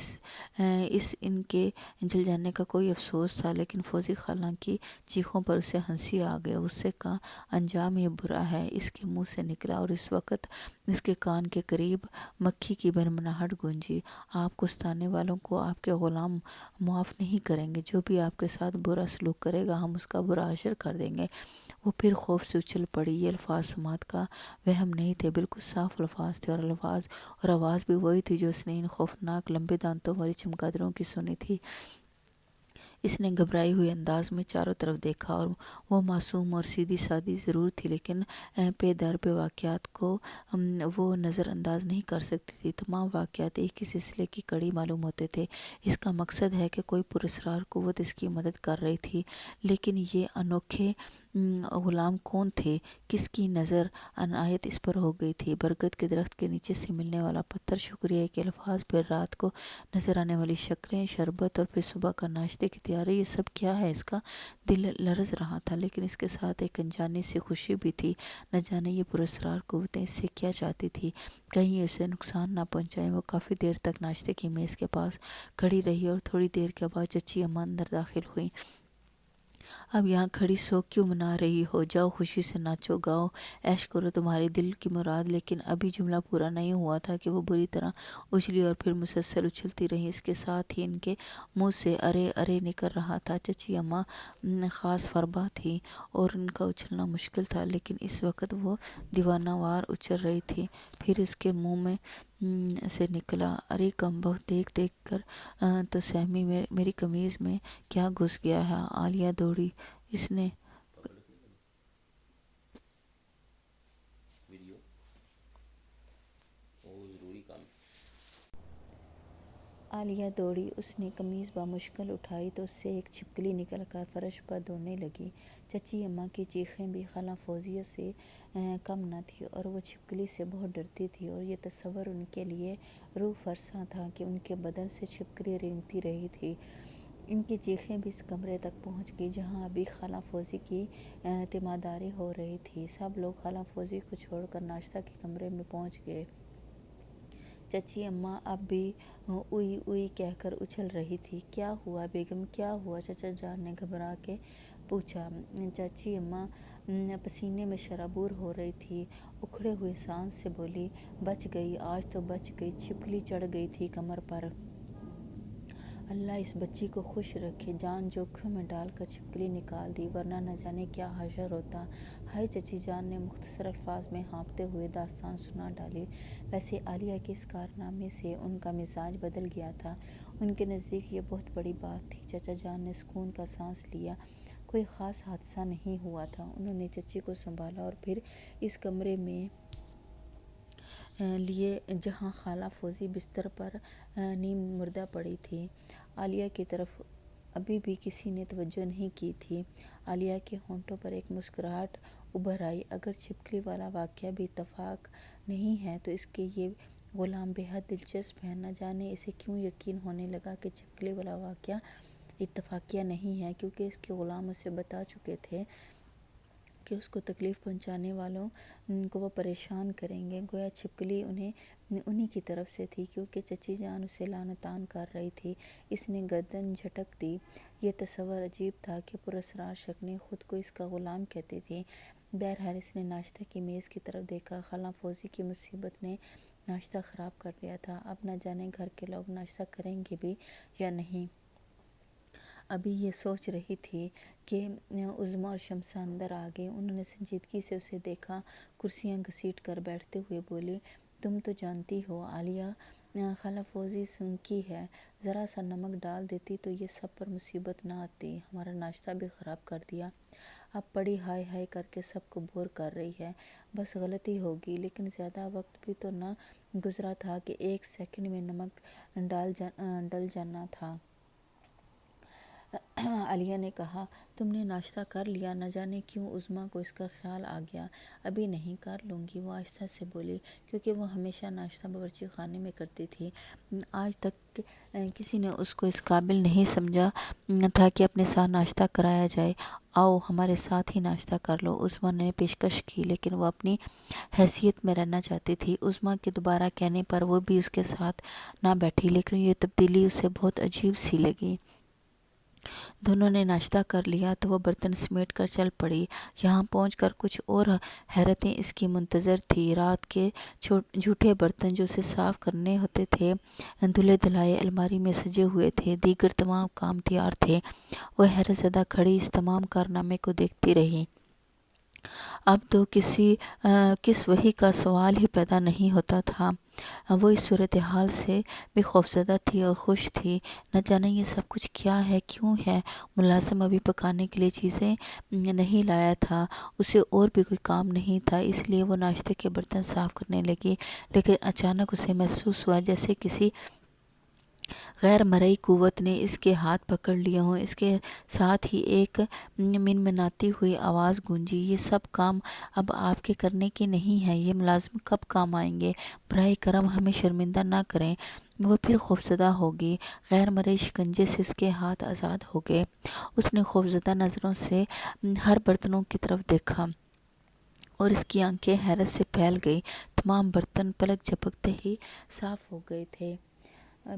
ان کے جل جانے کا کوئی افسوس تھا، لیکن فوزی خالہ کی چیخوں پر اسے ہنسی آ گئی۔ غصے کا انجام ہی برا ہے، اس کے منہ سے نکلا، اور اس وقت اس کے کان کے قریب مکھی کی بھنبھناہٹ گونجی۔ آپ کو ستانے والوں کو آپ کے غلام معاف نہیں کریں گے۔ جو بھی آپ کے ساتھ برا سلوک کرے گا، ہم اس کا برا حشر کر دیں گے۔ وہ پھر خوف سے اچھل پڑی۔ یہ الفاظ سماعت کا وہم نہیں تھے، بالکل صاف الفاظ تھے، اور آواز بھی وہی تھی جو اس نے ان خوفناک لمبے دانتوں والی چمگادڑوں کی سنی تھی۔ اس نے گھبرائی ہوئے انداز میں چاروں طرف دیکھا اور وہ معصوم اور سیدھی سادی ضرور تھی، لیکن پے در پہ واقعات کو وہ نظر انداز نہیں کر سکتی تھی۔ تمام واقعات ایک ہی سلسلے کی کڑی معلوم ہوتے تھے۔ اس کا مقصد ہے کہ کوئی پراسرار قوت اس کی مدد کر رہی تھی، لیکن یہ انوکھے غلام کون تھے؟ کس کی نظر عنایت اس پر ہو گئی تھی؟ برگد کے درخت کے نیچے سے ملنے والا پتھر، شکریہ کے الفاظ، پھر رات کو نظر آنے والی شکلیں، شربت، اور پھر صبح کا ناشتے کی تیاری، یہ سب کیا ہے؟ اس کا دل لرز رہا تھا، لیکن اس کے ساتھ ایک انجانی سی خوشی بھی تھی۔ نہ جانے یہ پراسرار قوتیں اس سے کیا چاہتی تھی، کہیں اسے نقصان نہ پہنچائیں۔ وہ کافی دیر تک ناشتے کی میز کے پاس کھڑی رہی اور تھوڑی دیر کے بعد چچی اماں اندر داخل ہوئیں۔ اب یہاں کھڑی سو کیوں منا رہی ہو؟ جاؤ خوشی سے ناچو گاؤ، عیش کرو، تمہاری دل کی مراد۔ لیکن ابھی جملہ پورا نہیں ہوا تھا کہ وہ بری طرح اچھلی اور پھر مسلسل اچھلتی رہیں۔ اس کے ساتھ ہی ان کے منہ سے ارے ارے نکل رہا تھا۔ چچی اماں خاص فربہ تھیں اور ان کا اچھلنا مشکل تھا، لیکن اس وقت وہ دیوانہ وار اچھل رہی تھیں۔ پھر اس کے منہ میں سے نکلا، ارے کم بخت، دیکھ دیکھ کر تو سہمی میری قمیض میں کیا گھس گیا ہے۔ عالیہ دوڑی، اس نے عالیہ دوڑی، اس نے قمیض بمشکل اٹھائی تو اس سے ایک چھپکلی نکل کر فرش پر دوڑنے لگی۔ چچی اماں کی چیخیں بھی خالہ فوزیہ سے کم نہ تھیں اور وہ چھپکلی سے بہت ڈرتی تھیں، اور یہ تصور ان کے لیے روح فرسا تھا کہ ان کے بدن سے چھپکلی رینگتی رہی تھی۔ ان کی چیخیں بھی اس کمرے تک پہنچ گئیں جہاں ابھی خالہ فوزی کی تیمارداری ہو رہی تھی۔ سب لوگ خالہ فوزی کو چھوڑ کر ناشتہ کے کمرے میں پہنچ گئے۔ چچی اماں اب بھی اوئی اوئی کہہ کر اچھل رہی تھی۔ کیا ہوا بیگم، کیا ہوا؟ چچا جان نے گھبرا کے پوچھا۔ چچی اماں پسینے میں شرابور ہو رہی تھیں، اکھڑے ہوئے سانس سے بولی، بچ گئی، آج تو بچ گئی، چھپکلی چڑھ گئی تھی کمر پر۔ اللہ اس بچی کو خوش رکھے، جان جوکھم میں ڈال کر چھپکلی نکال دی، ورنہ نہ جانے کیا حشر ہوتا۔ ہائے! چچی جان نے مختصر الفاظ میں ہانپتے ہوئے داستان سنا ڈالی۔ ویسے عالیہ کے اس کارنامے سے ان کا مزاج بدل گیا تھا۔ ان کے نزدیک یہ بہت بڑی بات تھی۔ چچا جان نے سکون کا سانس لیا، کوئی خاص حادثہ نہیں ہوا تھا۔ انہوں نے چچی کو سنبھالا اور پھر اس کمرے میں لیے جہاں خالہ فوزی بستر پر نیم مردہ پڑی تھی۔ عالیہ کی طرف ابھی بھی کسی نے توجہ نہیں کی تھی۔ عالیہ کے ہونٹوں پر ایک مسکراہٹ ابھر آئی۔ اگر چھپکلی والا واقعہ بھی اتفاق نہیں ہے تو اس کے یہ غلام بے حد دلچسپ ہیں۔ نہ جانے اسے کیوں یقین ہونے لگا کہ چھپکلی والا واقعہ اتفاقیہ نہیں ہے، کیونکہ اس کے غلام اسے بتا چکے تھے کہ اس کو تکلیف پہنچانے والوں کو وہ پریشان کریں گے۔ گویا چھپکلی انہی کی طرف سے تھی، کیونکہ چچی جان اسے لعن طعن کر رہی تھی۔ اس نے گردن جھٹک دی۔ یہ تصور عجیب تھا کہ پراسرار شکلیں خود کو اس کا غلام کہتی تھیں۔ بہرحال اس نے ناشتہ کی میز کی طرف دیکھا۔ خالہ فوزی کی مصیبت نے ناشتہ خراب کر دیا تھا۔ اب نہ جانے گھر کے لوگ ناشتہ کریں گے بھی یا نہیں۔ ابھی یہ سوچ رہی تھی کہ عظمیٰ اور شمسہ اندر آ گئیں۔ انہوں نے سنجیدگی سے اسے دیکھا، کرسیاں گھسیٹ کر بیٹھتے ہوئے بولی، تم تو جانتی ہو عالیہ، خالہ فوزی سنکی ہے، ذرا سا نمک ڈال دیتی تو یہ سب پر مصیبت نہ آتی، ہمارا ناشتہ بھی خراب کر دیا۔ اب بڑی ہائے ہائے کر کے سب کو بور کر رہی ہے۔ بس غلطی ہوگی، لیکن زیادہ وقت بھی تو نہ گزرا تھا کہ ایک سیکنڈ میں نمک ڈل جانا تھا۔ عالیہ نے کہا، تم نے ناشتہ کر لیا؟ نہ جانے کیوں عظمیٰ کو اس کا خیال آ گیا۔ ابھی نہیں، کر لوں گی، وہ آہستہ سے بولی، کیونکہ وہ ہمیشہ ناشتہ باورچی خانے میں کرتی تھی۔ آج تک کسی نے اس کو اس قابل نہیں سمجھا تھا کہ اپنے ساتھ ناشتہ کرایا جائے۔ آؤ ہمارے ساتھ ہی ناشتہ کر لو، عظمیٰ نے پیشکش کی، لیکن وہ اپنی حیثیت میں رہنا چاہتی تھی۔ عظمیٰ کے دوبارہ کہنے پر وہ بھی اس کے ساتھ نہ بیٹھی، لیکن یہ تبدیلی اسے بہت عجیب سی لگی۔ دونوں نے ناشتہ کر لیا تو وہ برتن سمیٹ کر چل پڑی۔ یہاں پہنچ کر کچھ اور حیرتیں اس کی منتظر تھیں۔ رات کے جھوٹے برتن جو اسے صاف کرنے ہوتے تھے دھلے دھلائے الماری میں سجے ہوئے تھے، دیگر تمام کام تیار تھے۔ وہ حیرت زدہ کھڑی اس تمام کارنامے کو دیکھتی رہی۔ اب تو کس وحی کا سوال ہی پیدا نہیں ہوتا تھا۔ وہ اس صورتحال سے بھی خوفزدہ تھی اور خوش تھی۔ نہ جانے یہ سب کچھ کیا ہے، کیوں ہے۔ ملازم ابھی پکانے کے لیے چیزیں نہیں لایا تھا، اسے اور بھی کوئی کام نہیں تھا، اس لیے وہ ناشتے کے برتن صاف کرنے لگی، لیکن اچانک اسے محسوس ہوا جیسے کسی غیر مرئی قوت نے اس کے ہاتھ پکڑ لیے ہوں۔ اس کے ساتھ ہی ایک منمناتی ہوئی آواز گونجی، یہ سب کام اب آپ کے کرنے کے نہیں ہیں، یہ ملازم کب کام آئیں گے، براہ کرم ہمیں شرمندہ نہ کریں۔ وہ پھر خوفزدہ ہوگی۔ غیر مرئی شکنجے سے اس کے ہاتھ آزاد ہو گئے۔ اس نے خوفزدہ نظروں سے ہر برتنوں کی طرف دیکھا اور اس کی آنکھیں حیرت سے پھیل گئیں۔ تمام برتن پلک جھپکتے ہی صاف ہو گئے تھے۔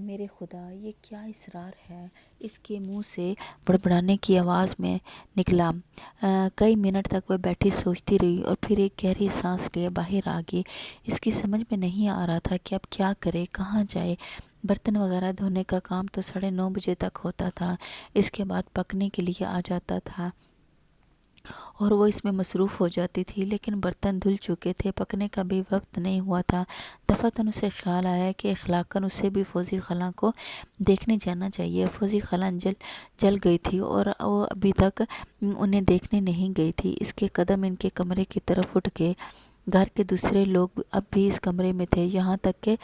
میرے خدا، یہ کیا اصرار ہے، اس کے منہ سے بڑبڑانے کی آواز میں نکلا۔ کئی منٹ تک وہ بیٹھی سوچتی رہی اور پھر ایک گہری سانس لیے باہر آ گئی۔ اس کی سمجھ میں نہیں آ رہا تھا کہ اب کیا کرے، کہاں جائے۔ برتن وغیرہ دھونے کا کام تو 9:30 بجے تک ہوتا تھا، اس کے بعد پکنے کے لیے آ جاتا تھا اور وہ اس میں مصروف ہو جاتی تھی، لیکن برتن دھل چکے تھے، پکنے کا بھی وقت نہیں ہوا تھا۔ دفعتاً اسے خیال آیا کہ اخلاقاً اسے بھی فوزی خالہ کو دیکھنے جانا چاہیے۔ فوزی خالہ جل گئی تھی اور وہ ابھی تک انہیں دیکھنے نہیں گئی تھی۔ اس کے قدم ان کے کمرے کی طرف اٹھ گئے۔ گھر کے دوسرے لوگ اب بھی اس کمرے میں تھے، یہاں تک کہ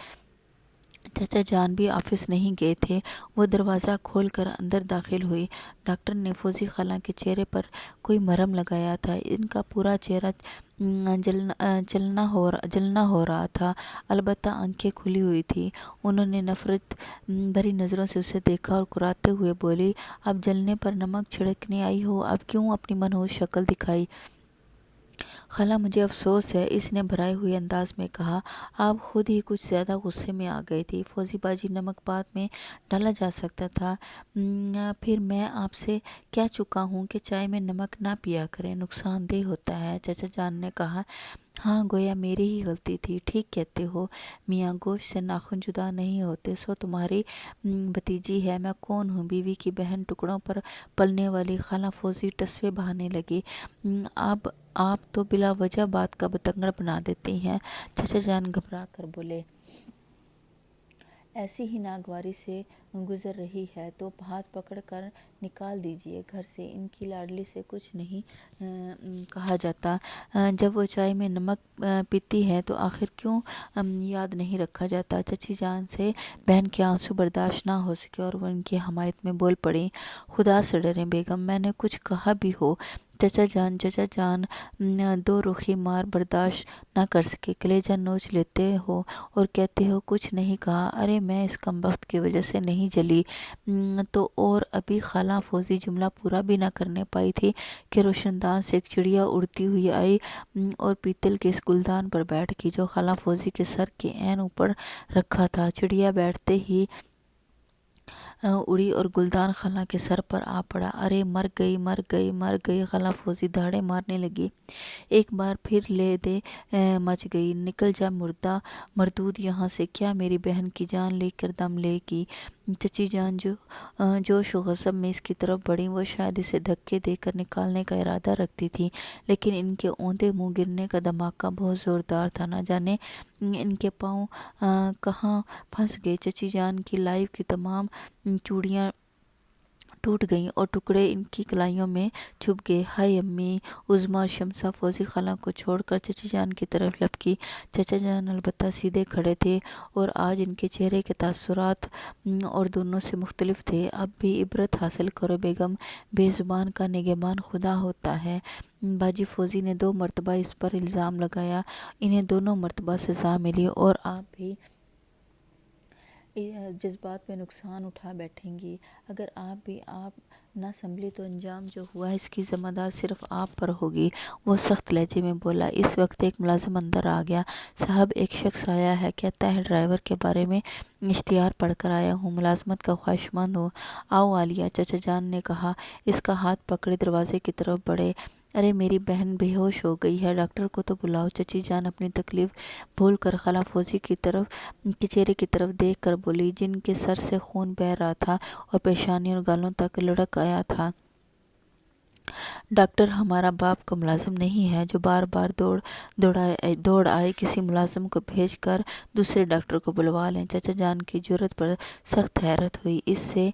چچا جان بھی آفس نہیں گئے تھے۔ وہ دروازہ کھول کر اندر داخل ہوئی۔ ڈاکٹر نے فوزی خالہ کے چہرے پر کوئی مرہم لگایا تھا۔ ان کا پورا چہرہ جلنا ہو رہا تھا، البتہ آنکھیں کھلی ہوئی تھیں۔ انہوں نے نفرت بھری نظروں سے اسے دیکھا اور کراتے ہوئے بولی، اب جلنے پر نمک چھڑکنے آئی ہو، اب کیوں اپنی منحوس شکل دکھائی؟ خالہ مجھے افسوس ہے، اس نے بھرائے ہوئے انداز میں کہا۔ آپ خود ہی کچھ زیادہ غصے میں آ گئی تھی فوزی باجی، نمک بات میں ڈالا جا سکتا تھا۔ پھر میں آپ سے کہہ چکا ہوں کہ چائے میں نمک نہ پیا کریں، نقصان دہ ہوتا ہے، چچا جان نے کہا۔ ہاں، گویا میری ہی غلطی تھی، ٹھیک کہتے ہو میاں، گوشت سے ناخن جدا نہیں ہوتے۔ سو تمہاری بھتیجی ہے، میں کون ہوں، بیوی کی بہن، ٹکڑوں پر پلنے والی۔ خالہ فوزی ٹسوے بہانے لگی۔ اب آپ تو بلا وجہ بات کا بتنگڑ بنا دیتی ہیں، چچا جان گھبرا کر بولے۔ ایسی ہی ناگواری سے گزر رہی ہے تو ہاتھ پکڑ کر نکال دیجیے گھر سے، ان کی لاڈلی سے کچھ نہیں کہا جاتا۔ جب وہ چائے میں نمک پیتی ہے تو آخر کیوں یاد نہیں رکھا جاتا؟ چچی جان سے بہن کے آنسو برداشت نہ ہو سکے اور وہ ان کی حمایت میں بول پڑیں۔ خدا سے ڈریں بیگم، میں نے کچھ کہا بھی ہو؟ چچا جان دو رخی مار برداشت نہ کر سکے، کلیجہ نوچ لیتے ہو اور کہتے ہو کچھ نہیں کہا۔ ارے میں اس کمبخت کی وجہ سے نہیں جلی تو اور ابھی خالہ فوزی جملہ پورا بھی نہ کرنے پائی تھی کہ روشن دان سے ایک چڑیا اڑتی ہوئی آئی اور پیتل کے اس گلدان پر بیٹھ گئی جو خالہ فوزی کے سر کے عین اوپر رکھا تھا۔ چڑیا بیٹھتے ہی اڑی اور گلدان خالہ کے سر پر آ پڑا۔ ارے مر گئی، خالہ فوزی دہاڑے مارنے لگی۔ ایک بار پھر لے دے مچ گئی، نکل جا مردود یہاں سے، کیا میری بہن کی جان لے کر دم لے گی؟ چچی جان جوش و غضب میں اس کی طرف بڑھی، وہ شاید اسے دھکے دے کر نکالنے کا ارادہ رکھتی تھی، لیکن ان کے اوندے منہ گرنے کا دھماکہ بہت زوردار تھا، نہ جانے ان کے پاؤں کہاں پھنس گئے۔ چچی جان کی لائیو کی تمام چوڑیاں ٹوٹ گئیں اور ٹکڑے ان کی کلائیوں میں چھپ گئے۔ ہائے امی! عظمیٰ اور شمسہ فوزی خالہ کو چھوڑ کر چچی جان کی طرف لپکی۔ چچا جان البتہ سیدھے کھڑے تھے اور آج ان کے چہرے کے تاثرات اور دونوں سے مختلف تھے۔ اب بھی عبرت حاصل کرو بیگم، بے زبان کا نگہبان خدا ہوتا ہے۔ باجی فوزی نے 2 مرتبہ اس پر الزام لگایا، انہیں دونوں مرتبہ سزا ملی اور آپ بھی جذبات میں نقصان اٹھا بیٹھیں گی۔ اگر آپ نہ سنبھلی تو انجام جو ہوا اس کی ذمہ دار صرف آپ پر ہوگی، وہ سخت لہجے میں بولا۔ اس وقت ایک ملازم اندر آ گیا۔ صاحب، ایک شخص آیا ہے، کہتا ہے ڈرائیور کے بارے میں اشتہار پڑھ کر آیا ہوں، ملازمت کا خواہشمند ہوں۔ آؤ عالیہ، چچا جان نے کہا۔ اس کا ہاتھ پکڑے دروازے کی طرف بڑھے۔ ارے میری بہن بے ہوش ہو گئی ہے، ڈاکٹر کو تو بلاؤ۔ چچی جان اپنی تکلیف بھول کر خالہ فوزی کے چہرے کی طرف دیکھ کر بولی، جن کے سر سے خون بہہ رہا تھا اور پیشانی اور گالوں تک لڑک آیا تھا۔ ڈاکٹر ہمارا باپ کا ملازم نہیں ہے جو بار بار دوڑ آئے کسی ملازم کو بھیج کر دوسرے ڈاکٹر کو بلوا لیں۔ چچا جان کی جرأت پر سخت حیرت ہوئی۔ اس سے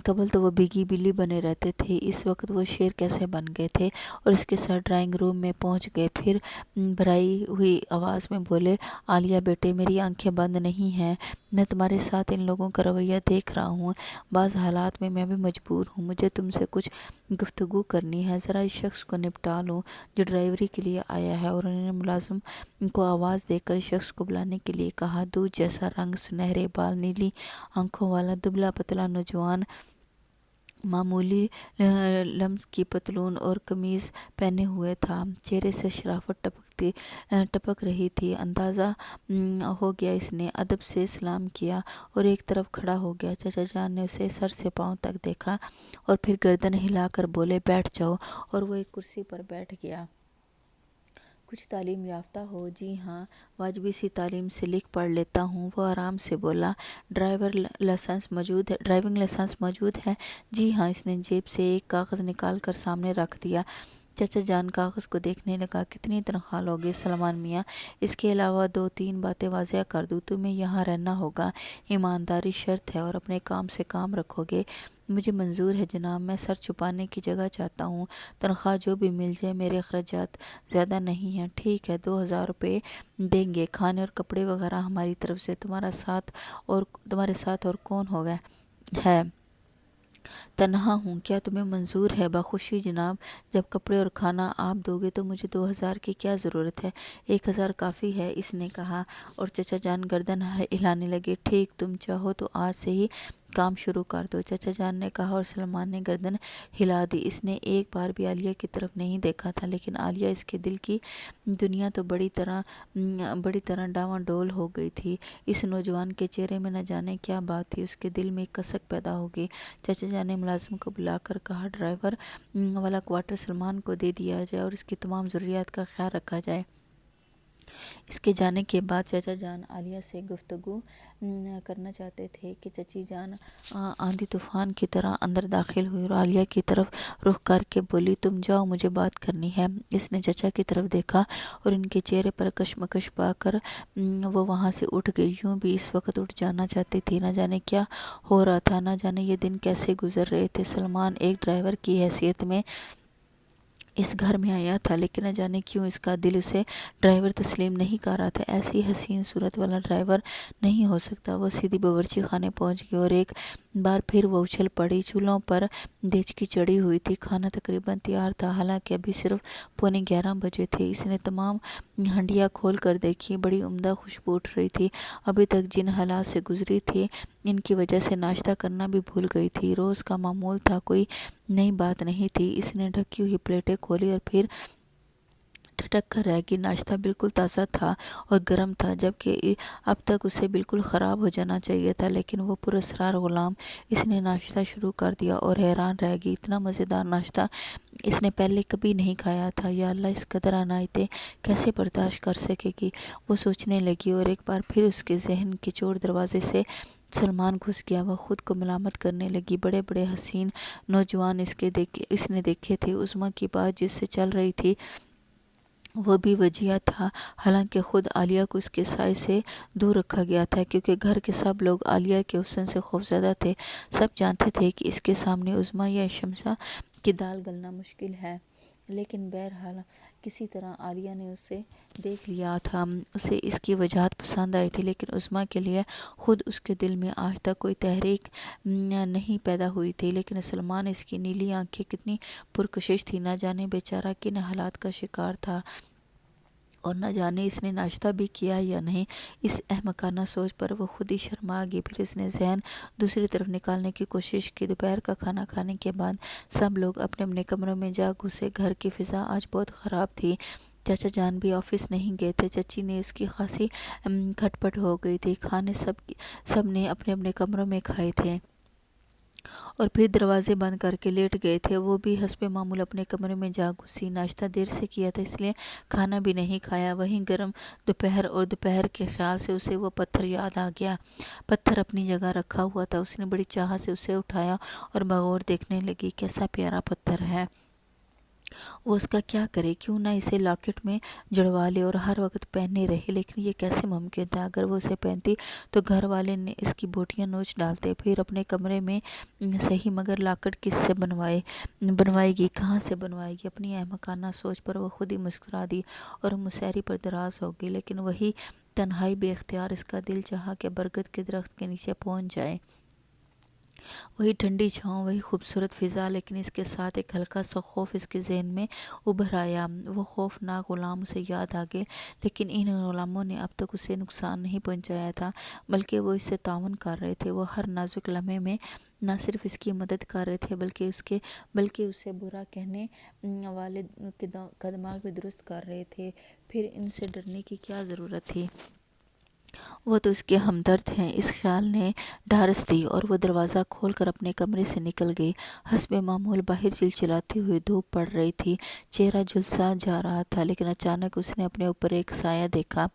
قبل تو وہ بھیگی بلی بنے رہتے تھے، اس وقت وہ شیر کیسے بن گئے تھے؟ اور اس کے ساتھ ڈرائنگ روم میں پہنچ گئے، پھر بھرائی ہوئی آواز میں بولے، عالیہ بیٹے، میری آنکھیں بند نہیں ہیں، میں تمہارے ساتھ ان لوگوں کا رویہ دیکھ رہا ہوں، بعض حالات میں بھی مجبور ہوں، مجھے تم سے کچھ گفتگو کرنی ہے، ذرا اس شخص کو نپٹا لو جو ڈرائیوری کے لیے آیا ہے۔ اور انہوں نے ملازم کو آواز دے کر شخص کو بلانے کے لیے کہا۔ دودھ جیسا رنگ، سنہرے بال، نیلی آنکھوں والا دبلا پتلا نوجوان معمولی لمس کی پتلون اور قمیض پہنے ہوئے تھا، چہرے سے شرافت ٹپک رہی تھی۔ اندازہ ہو گیا، اس نے ادب سے سلام کیا اور ایک طرف کھڑا ہو گیا۔ چچا جان نے اسے سر سے پاؤں تک دیکھا اور پھر گردن ہلا کر بولے، بیٹھ جاؤ، اور وہ ایک کرسی پر بیٹھ گیا۔ کچھ تعلیم یافتہ ہو؟ جی ہاں، واجبی سی تعلیم سے لکھ پڑھ لیتا ہوں، وہ آرام سے بولا۔ ڈرائیونگ لائسنس موجود ہے؟ جی ہاں۔ اس نے جیب سے ایک کاغذ نکال کر سامنے رکھ دیا۔ چچا جان کاغذ کو دیکھنے لگا۔ کتنی تنخواہ لوگے سلمان میاں؟ اس کے علاوہ 2-3 باتیں واضح کر دوں، تمہیں یہاں رہنا ہوگا، ایمانداری شرط ہے، اور اپنے کام سے کام رکھو گے۔ مجھے منظور ہے جناب، میں سر چھپانے کی جگہ چاہتا ہوں، تنخواہ جو بھی مل جائے، میرے اخراجات زیادہ نہیں ہیں۔ ٹھیک ہے، 2000 روپے دیں گے، کھانے اور کپڑے وغیرہ ہماری طرف سے، تمہارے ساتھ اور کون ہوگا ہے؟ تنہا ہوں، کیا تمہیں منظور ہے؟ بخوشی جناب، جب کپڑے اور کھانا آپ دو گے تو مجھے 2000 کی کیا ضرورت ہے، 1000 کافی ہے، اس نے کہا، اور چچا جان گردن ہلانے لگے۔ ٹھیک، تم چاہو تو آج سے ہی کام شروع کر دو، چچا جان نے کہا، اور سلمان نے گردن ہلا دی۔ اس نے ایک بار بھی عالیہ کی طرف نہیں دیکھا تھا، لیکن عالیہ اس کے دل کی دنیا تو بڑی طرح ڈاواں ڈول ہو گئی تھی۔ اس نوجوان کے چہرے میں نہ جانے کیا بات تھی، اس کے دل میں ایک کسک پیدا ہو گئی۔ چچا جان نے ملازم کو بلا کر کہا، ڈرائیور والا کوارٹر سلمان کو دے دیا جائے اور اس کی تمام ضروریات کا خیال رکھا جائے۔ اس کے جانے کے بعد چچا جان عالیہ سے گفتگو کرنا چاہتے تھے کہ چچی جان آندھی طوفان کی طرح اندر داخل ہوئی اور عالیہ کی طرف رخ کر کے بولی، تم جاؤ، مجھے بات کرنی ہے۔ اس نے چچا کی طرف دیکھا اور ان کے چہرے پر کشمکش پا کر وہ وہاں سے اٹھ گئی، یوں بھی اس وقت اٹھ جانا چاہتی تھی۔ نہ جانے کیا ہو رہا تھا، نہ جانے یہ دن کیسے گزر رہے تھے۔ سلمان ایک ڈرائیور کی حیثیت میں اس گھر میں آیا تھا، لیکن نہ جانے کیوں اس کا دل اسے ڈرائیور تسلیم نہیں کر رہا تھا۔ ایسی حسین صورت والا ڈرائیور نہیں ہو سکتا۔ وہ سیدھی باورچی خانے پہنچ گئی اور ایک بار پھر وہ اچھل پڑی۔ چولہوں پر دیچکی چڑھی ہوئی تھی، کھانا تقریباً تیار تھا، حالانکہ ابھی صرف 11:15 بجے تھے۔ اس نے تمام ہنڈیاں کھول کر دیکھی، بڑی عمدہ خوشبو اٹھ رہی تھی۔ ابھی تک جن حالات سے گزری تھی، ان کی وجہ سے ناشتہ کرنا بھی بھول گئی تھی۔ روز کا معمول تھا، کوئی نئی بات نہیں تھی۔ اس نے ڈھکی ہوئی پلیٹیں کھولی اور پھر ٹھٹک کر رہ گئی۔ ناشتہ بالکل تازہ تھا اور گرم تھا، جبکہ اب تک اسے بالکل خراب ہو جانا چاہیے تھا، لیکن وہ پراسرار غلام۔ اس نے ناشتہ شروع کر دیا اور حیران رہ گئی، اتنا مزیدار ناشتہ اس نے پہلے کبھی نہیں کھایا تھا۔ یا اللہ، اس قدر عنایتیں کیسے برداشت کر سکے گی، وہ سوچنے لگی، اور ایک بار پھر اس کے ذہن کے چور دروازے سے سلمان گھس گیا۔ وہ خود کو ملامت کرنے لگی، بڑے بڑے حسین نوجوان اس نے دیکھے تھے، عظمیٰ کی بات جس سے چل رہی تھی وہ بھی وجیہ تھا، حالانکہ خود عالیہ کو اس کے سائے سے دور رکھا گیا تھا، کیونکہ گھر کے سب لوگ عالیہ کے حسن سے خوفزدہ تھے۔ سب جانتے تھے کہ اس کے سامنے عظمیٰ یا شمشا کی دال گلنا مشکل ہے، لیکن بہرحال کسی طرح عالیہ نے اسے دیکھ لیا تھا۔ اسے اس کی وجاہت پسند آئی تھی، لیکن عظمیٰ کے لیے خود اس کے دل میں آج تک کوئی تحریک نہیں پیدا ہوئی تھی۔ لیکن سلمان، اس کی نیلی آنکھیں کتنی پرکشش تھی، نہ جانے بیچارہ کن حالات کا شکار تھا، اور نہ جانے اس نے ناشتہ بھی کیا یا نہیں۔ اس احمقانہ سوچ پر وہ خود ہی شرما گئی۔ پھر اس نے ذہن دوسری طرف نکالنے کی کوشش کی۔ دوپہر کا کھانا کھانے کے بعد سب لوگ اپنے اپنے کمروں میں جا گھسے۔ گھر کی فضا آج بہت خراب تھی۔ چچا جان بھی آفس نہیں گئے تھے، چچی نے اس کی خاصی کھٹ پٹ ہو گئی تھی۔ کھانے سب نے اپنے اپنے کمروں میں کھائے تھے اور پھر دروازے بند کر کے لیٹ گئے تھے۔ وہ بھی حسب معمول اپنے کمرے میں جا گھسی۔ ناشتہ دیر سے کیا تھا، اس لیے کھانا بھی نہیں کھایا۔ وہیں گرم دوپہر اور دوپہر کے خیال سے اسے وہ پتھر یاد آ گیا۔ پتھر اپنی جگہ رکھا ہوا تھا، اس نے بڑی چاہت سے اسے اٹھایا اور بغور دیکھنے لگی۔ کیسا پیارا پتھر ہے! وہ اس کا کیا کرے، کیوں نہ اسے لاکٹ میں جڑوا لے اور ہر وقت پہننے رہے، لیکن یہ کیسے ممکن تھا؟ اگر وہ اسے پہنتی تو گھر والے نے اس کی بوٹیاں نوچ ڈالتے۔ پھر اپنے کمرے میں صحیح، مگر لاکٹ کس سے بنوائے گی، کہاں سے بنوائے گی؟ اپنی احمقانہ سوچ پر وہ خود ہی مسکرا دی اور مسیری پر دراز ہو گئی۔ لیکن وہی تنہائی بے اختیار اس کا دل چاہا کہ برگد کے درخت کے نیچے پہنچ جائے۔ وہی ٹھنڈی چھاؤں، وہی خوبصورت فضا، لیکن اس کے ساتھ ایک ہلکا سا خوف اس کے ذہن میں ابھر آیا۔ وہ خوفناک غلام اسے یاد آ گئے، لیکن ان غلاموں نے اب تک اسے نقصان نہیں پہنچایا تھا، بلکہ وہ اس سے تعاون کر رہے تھے۔ وہ ہر نازک لمحے میں نہ صرف اس کی مدد کر رہے تھے، بلکہ اسے برا کہنے والے کا دماغ بھی درست کر رہے تھے۔ پھر ان سے ڈرنے کی کیا ضرورت تھی؟ وہ تو اس کے ہمدرد ہیں۔ اس خیال نے ڈھارس دی اور وہ دروازہ کھول کر اپنے کمرے سے نکل گئی۔ حسب معمول باہر چلچلاتی ہوئی دھوپ پڑ رہی تھی، چہرہ جھلسا جا رہا تھا، لیکن اچانک اس نے اپنے اوپر ایک سایہ دیکھا۔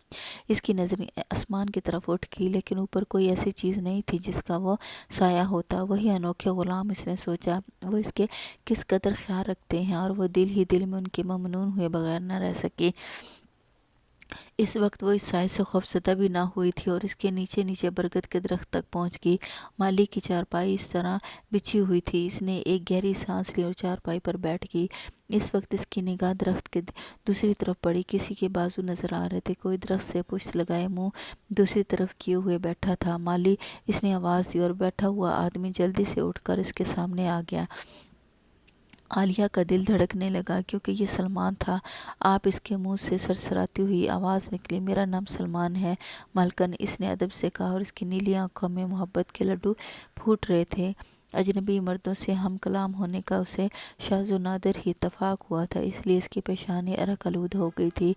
اس کی نظریں آسمان کی طرف اٹھ گئی، لیکن اوپر کوئی ایسی چیز نہیں تھی جس کا وہ سایہ ہوتا۔ وہی انوکھے غلام، اس نے سوچا، وہ اس کے کس قدر خیال رکھتے ہیں، اور وہ دل ہی دل میں ان کے ممنون ہوئے بغیر نہ رہ سکی۔ اس وقت وہ اس سائے سے خوفزدہ بھی نہ ہوئی تھی اور اس کے نیچے نیچے برگد کے درخت تک پہنچ گئی۔ مالی کی چارپائی اس طرح بچھی ہوئی تھی۔ اس نے ایک گہری سانس لی اور چارپائی پر بیٹھ گئی۔ اس وقت اس کی نگاہ درخت کے دوسری طرف پڑی۔ کسی کے بازو نظر آ رہے تھے، کوئی درخت سے پشت لگائے منہ دوسری طرف کیے ہوئے بیٹھا تھا۔ مالی، اس نے آواز دی اور بیٹھا ہوا آدمی جلدی سے اٹھ کر اس کے سامنے آ گیا۔ عالیہ کا دل دھڑکنے لگا، کیونکہ یہ سلمان تھا۔ آپ، اس کے منہ سے سرسراتی ہوئی آواز نکلی۔ میرا نام سلمان ہے ملکن، اس نے ادب سے کہا، اور اس کی نیلی آنکھوں میں محبت کے لڈو پھوٹ رہے تھے۔ اجنبی مردوں سے ہم کلام ہونے کا اسے شاذ و نادر ہی اتفاق ہوا تھا، اس لیے اس کی پیشانی عرق آلود ہو گئی تھی۔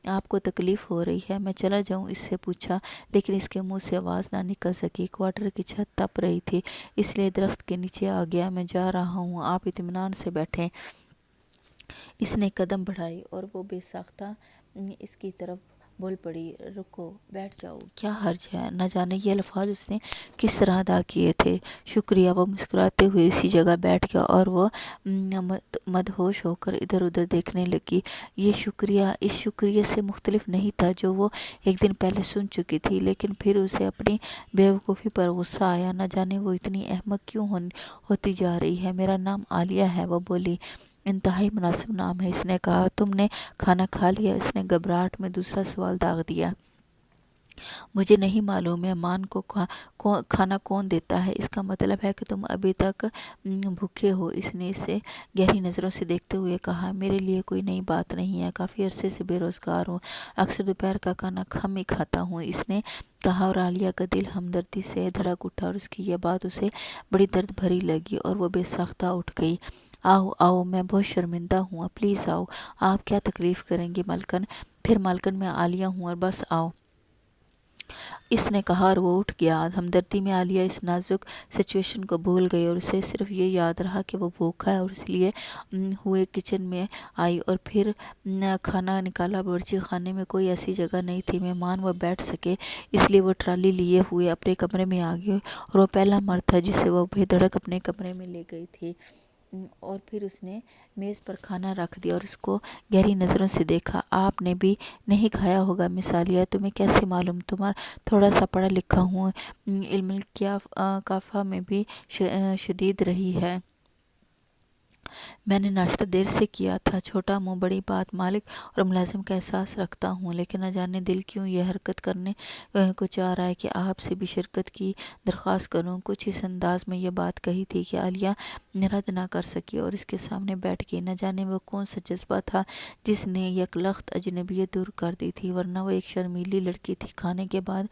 آپ کو تکلیف ہو رہی ہے، میں چلا جاؤں؟ اس سے پوچھا، لیکن اس کے منہ سے آواز نہ نکل سکی۔ کوارٹر کی چھت تپ رہی تھی، اس لیے درخت کے نیچے آ گیا۔ میں جا رہا ہوں، آپ اطمینان سے بیٹھیں۔ اس نے قدم بڑھائے اور وہ بے ساختہ اس کی طرف بول پڑی۔ رکو، بیٹھ جاؤ، کیا حرج ہے؟ نہ جانے یہ الفاظ اس نے کس طرح ادا کیے تھے۔ شکریہ، وہ مسکراتے ہوئے اسی جگہ بیٹھ گیا اور وہ مدہوش ہو کر ادھر ادھر دیکھنے لگی۔ یہ شکریہ اس شکریہ سے مختلف نہیں تھا جو وہ ایک دن پہلے سن چکی تھی، لیکن پھر اسے اپنی بے وقوفی پر غصہ آیا۔ نہ جانے وہ اتنی احمق کیوں ہوتی جا رہی ہے۔ میرا نام عالیہ ہے، وہ بولی۔ انتہائی مناسب نام ہے، اس نے کہا۔ تم نے کھانا کھا لیا؟ اس نے گھبراہٹ میں دوسرا سوال داغ دیا۔ مجھے نہیں معلوم مہمان کو کھانا کون دیتا ہے؟ اس کا مطلب ہے کہ تم ابھی تک بھوکے ہو۔ اس نے اسے گہری نظروں سے دیکھتے ہوئے کہا، میرے لیے کوئی نئی بات نہیں ہے، کافی عرصے سے بے روزگار ہوں، اکثر دوپہر کا کھانا کم ہی کھاتا ہوں، اس نے کہا، اور عالیہ کا دل ہمدردی سے دھڑک اٹھا اور اس کی یہ بات اسے بڑی درد بھری لگی اور وہ بے ساختہ اٹھ گئی۔ آؤ آؤ، میں بہت شرمندہ ہوں، پلیز آؤ۔ آپ کیا تکلیف کریں گی ملکن؟ پھر ملکن، میں عالیہ ہوں اور بس آؤ، اس نے کہا اور وہ اٹھ گیا۔ ہمدردی میں عالیہ اس نازک سچویشن کو بھول گئی اور اسے صرف یہ یاد رہا کہ وہ بھوکا ہے اور اس لیے ہوئے کچن میں آئی اور پھر کھانا نکالا۔ باورچی خانے میں کوئی ایسی جگہ نہیں تھی مہمان وہ بیٹھ سکے، اس لیے وہ ٹرالی لیے ہوئے اپنے کمرے میں آ گئی اور وہ پہلا مرد تھا جسے وہ بے دھڑک اپنے کمرے میں لے گئی تھی۔ اور پھر اس نے میز پر کھانا رکھ دیا اور اس کو گہری نظروں سے دیکھا۔ آپ نے بھی نہیں کھایا ہوگا مس عالیہ، تمہیں کیسے معلوم؟ تھوڑا سا پڑھا لکھا ہوں، علم الکفا میں بھی شدید رہی ہے۔ میں نے ناشتہ دیر سے کیا تھا۔ چھوٹا منہ بڑی بات، مالک اور ملازم کا احساس رکھتا ہوں، لیکن نہ جانے دل کیوں یہ حرکت کرنے کو چاہ رہا ہے کہ آپ سے بھی شرکت کی درخواست کروں۔ کچھ اس انداز میں یہ بات کہی تھی کہ عالیہ رد نہ کر سکی اور اس کے سامنے بیٹھ گئی۔ نہ جانے وہ کون سا جذبہ تھا جس نے یکلخت اجنبیت دور کر دی تھی، ورنہ وہ ایک شرمیلی لڑکی تھی۔ کھانے کے بعد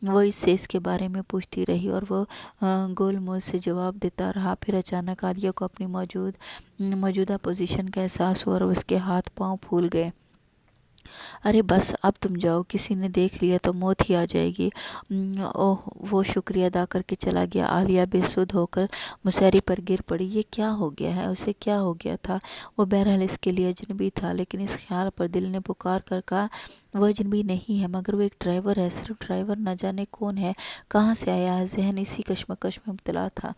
وہ اس سے اس کے بارے میں پوچھتی رہی اور وہ گول مول سے جواب دیتا رہا۔ پھر اچانک عالیہ کو اپنی موجودہ پوزیشن کا احساس ہوا اور اس کے ہاتھ پاؤں پھول گئے۔ ارے بس، اب تم جاؤ، کسی نے دیکھ لیا تو موت ہی آ جائے گی۔ اوہ، وہ شکریہ ادا کر کے چلا گیا۔ عالیہ بے سدھ ہو کر مسیری پر گر پڑی۔ یہ کیا ہو گیا ہے؟ اسے کیا ہو گیا تھا؟ وہ بہرحال اس کے لیے اجنبی تھا، لیکن اس خیال پر دل نے پکار کر کہا، وہ اجنبی نہیں ہے، مگر وہ ایک ڈرائیور ہے، صرف ڈرائیور۔ نہ جانے کون ہے، کہاں سے آیا ہے؟ ذہن اسی کشمکش میں مبتلا تھا۔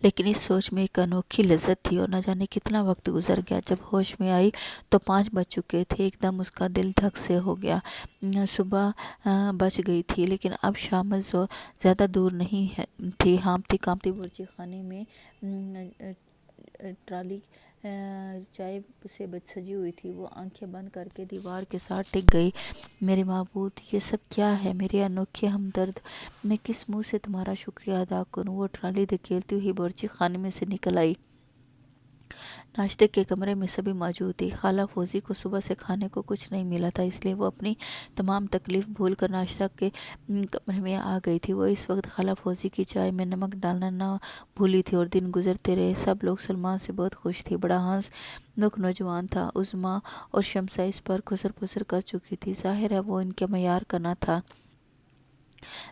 لیکن اس سوچ میں ایک انوکھی لذت تھی، اور نہ جانے کتنا وقت گزر گیا۔ جب ہوش میں آئی تو 5 بج چکے تھے۔ ایک دم اس کا دل دھک سے ہو گیا۔ صبح بج گئی تھی، لیکن اب شام زیادہ دور نہیں تھی۔ ہانپتی کانپتی برجی خانے میں ٹرالی چائے سے سجی ہوئی تھی۔ وہ آنکھیں بند کر کے دیوار کے ساتھ ٹک گئی۔ میرے معبود، یہ سب کیا ہے؟ میرے انوکھے ہمدرد، میں کس منہ سے تمہارا شکریہ ادا کروں؟ وہ ٹرالی دھکیلتی ہوئی باورچی خانے میں سے نکل آئی۔ ناشتے کے کمرے میں سبھی موجود تھی۔ خالہ فوزی کو صبح سے کھانے کو کچھ نہیں ملا تھا، اس لیے وہ اپنی تمام تکلیف بھول کر ناشتہ کے کمرے میں آ گئی تھی۔ وہ اس وقت خالہ فوزی کی چائے میں نمک ڈالنا نہ بھولی تھی، اور دن گزرتے رہے۔ سب لوگ سلمان سے بہت خوش تھے۔ بڑا ہنس مکھ نوجوان تھا۔ عظمیٰ اور شمسہ اس پر خسر پسر کر چکی تھی۔ ظاہر ہے وہ ان کے معیار کا نہ تھا۔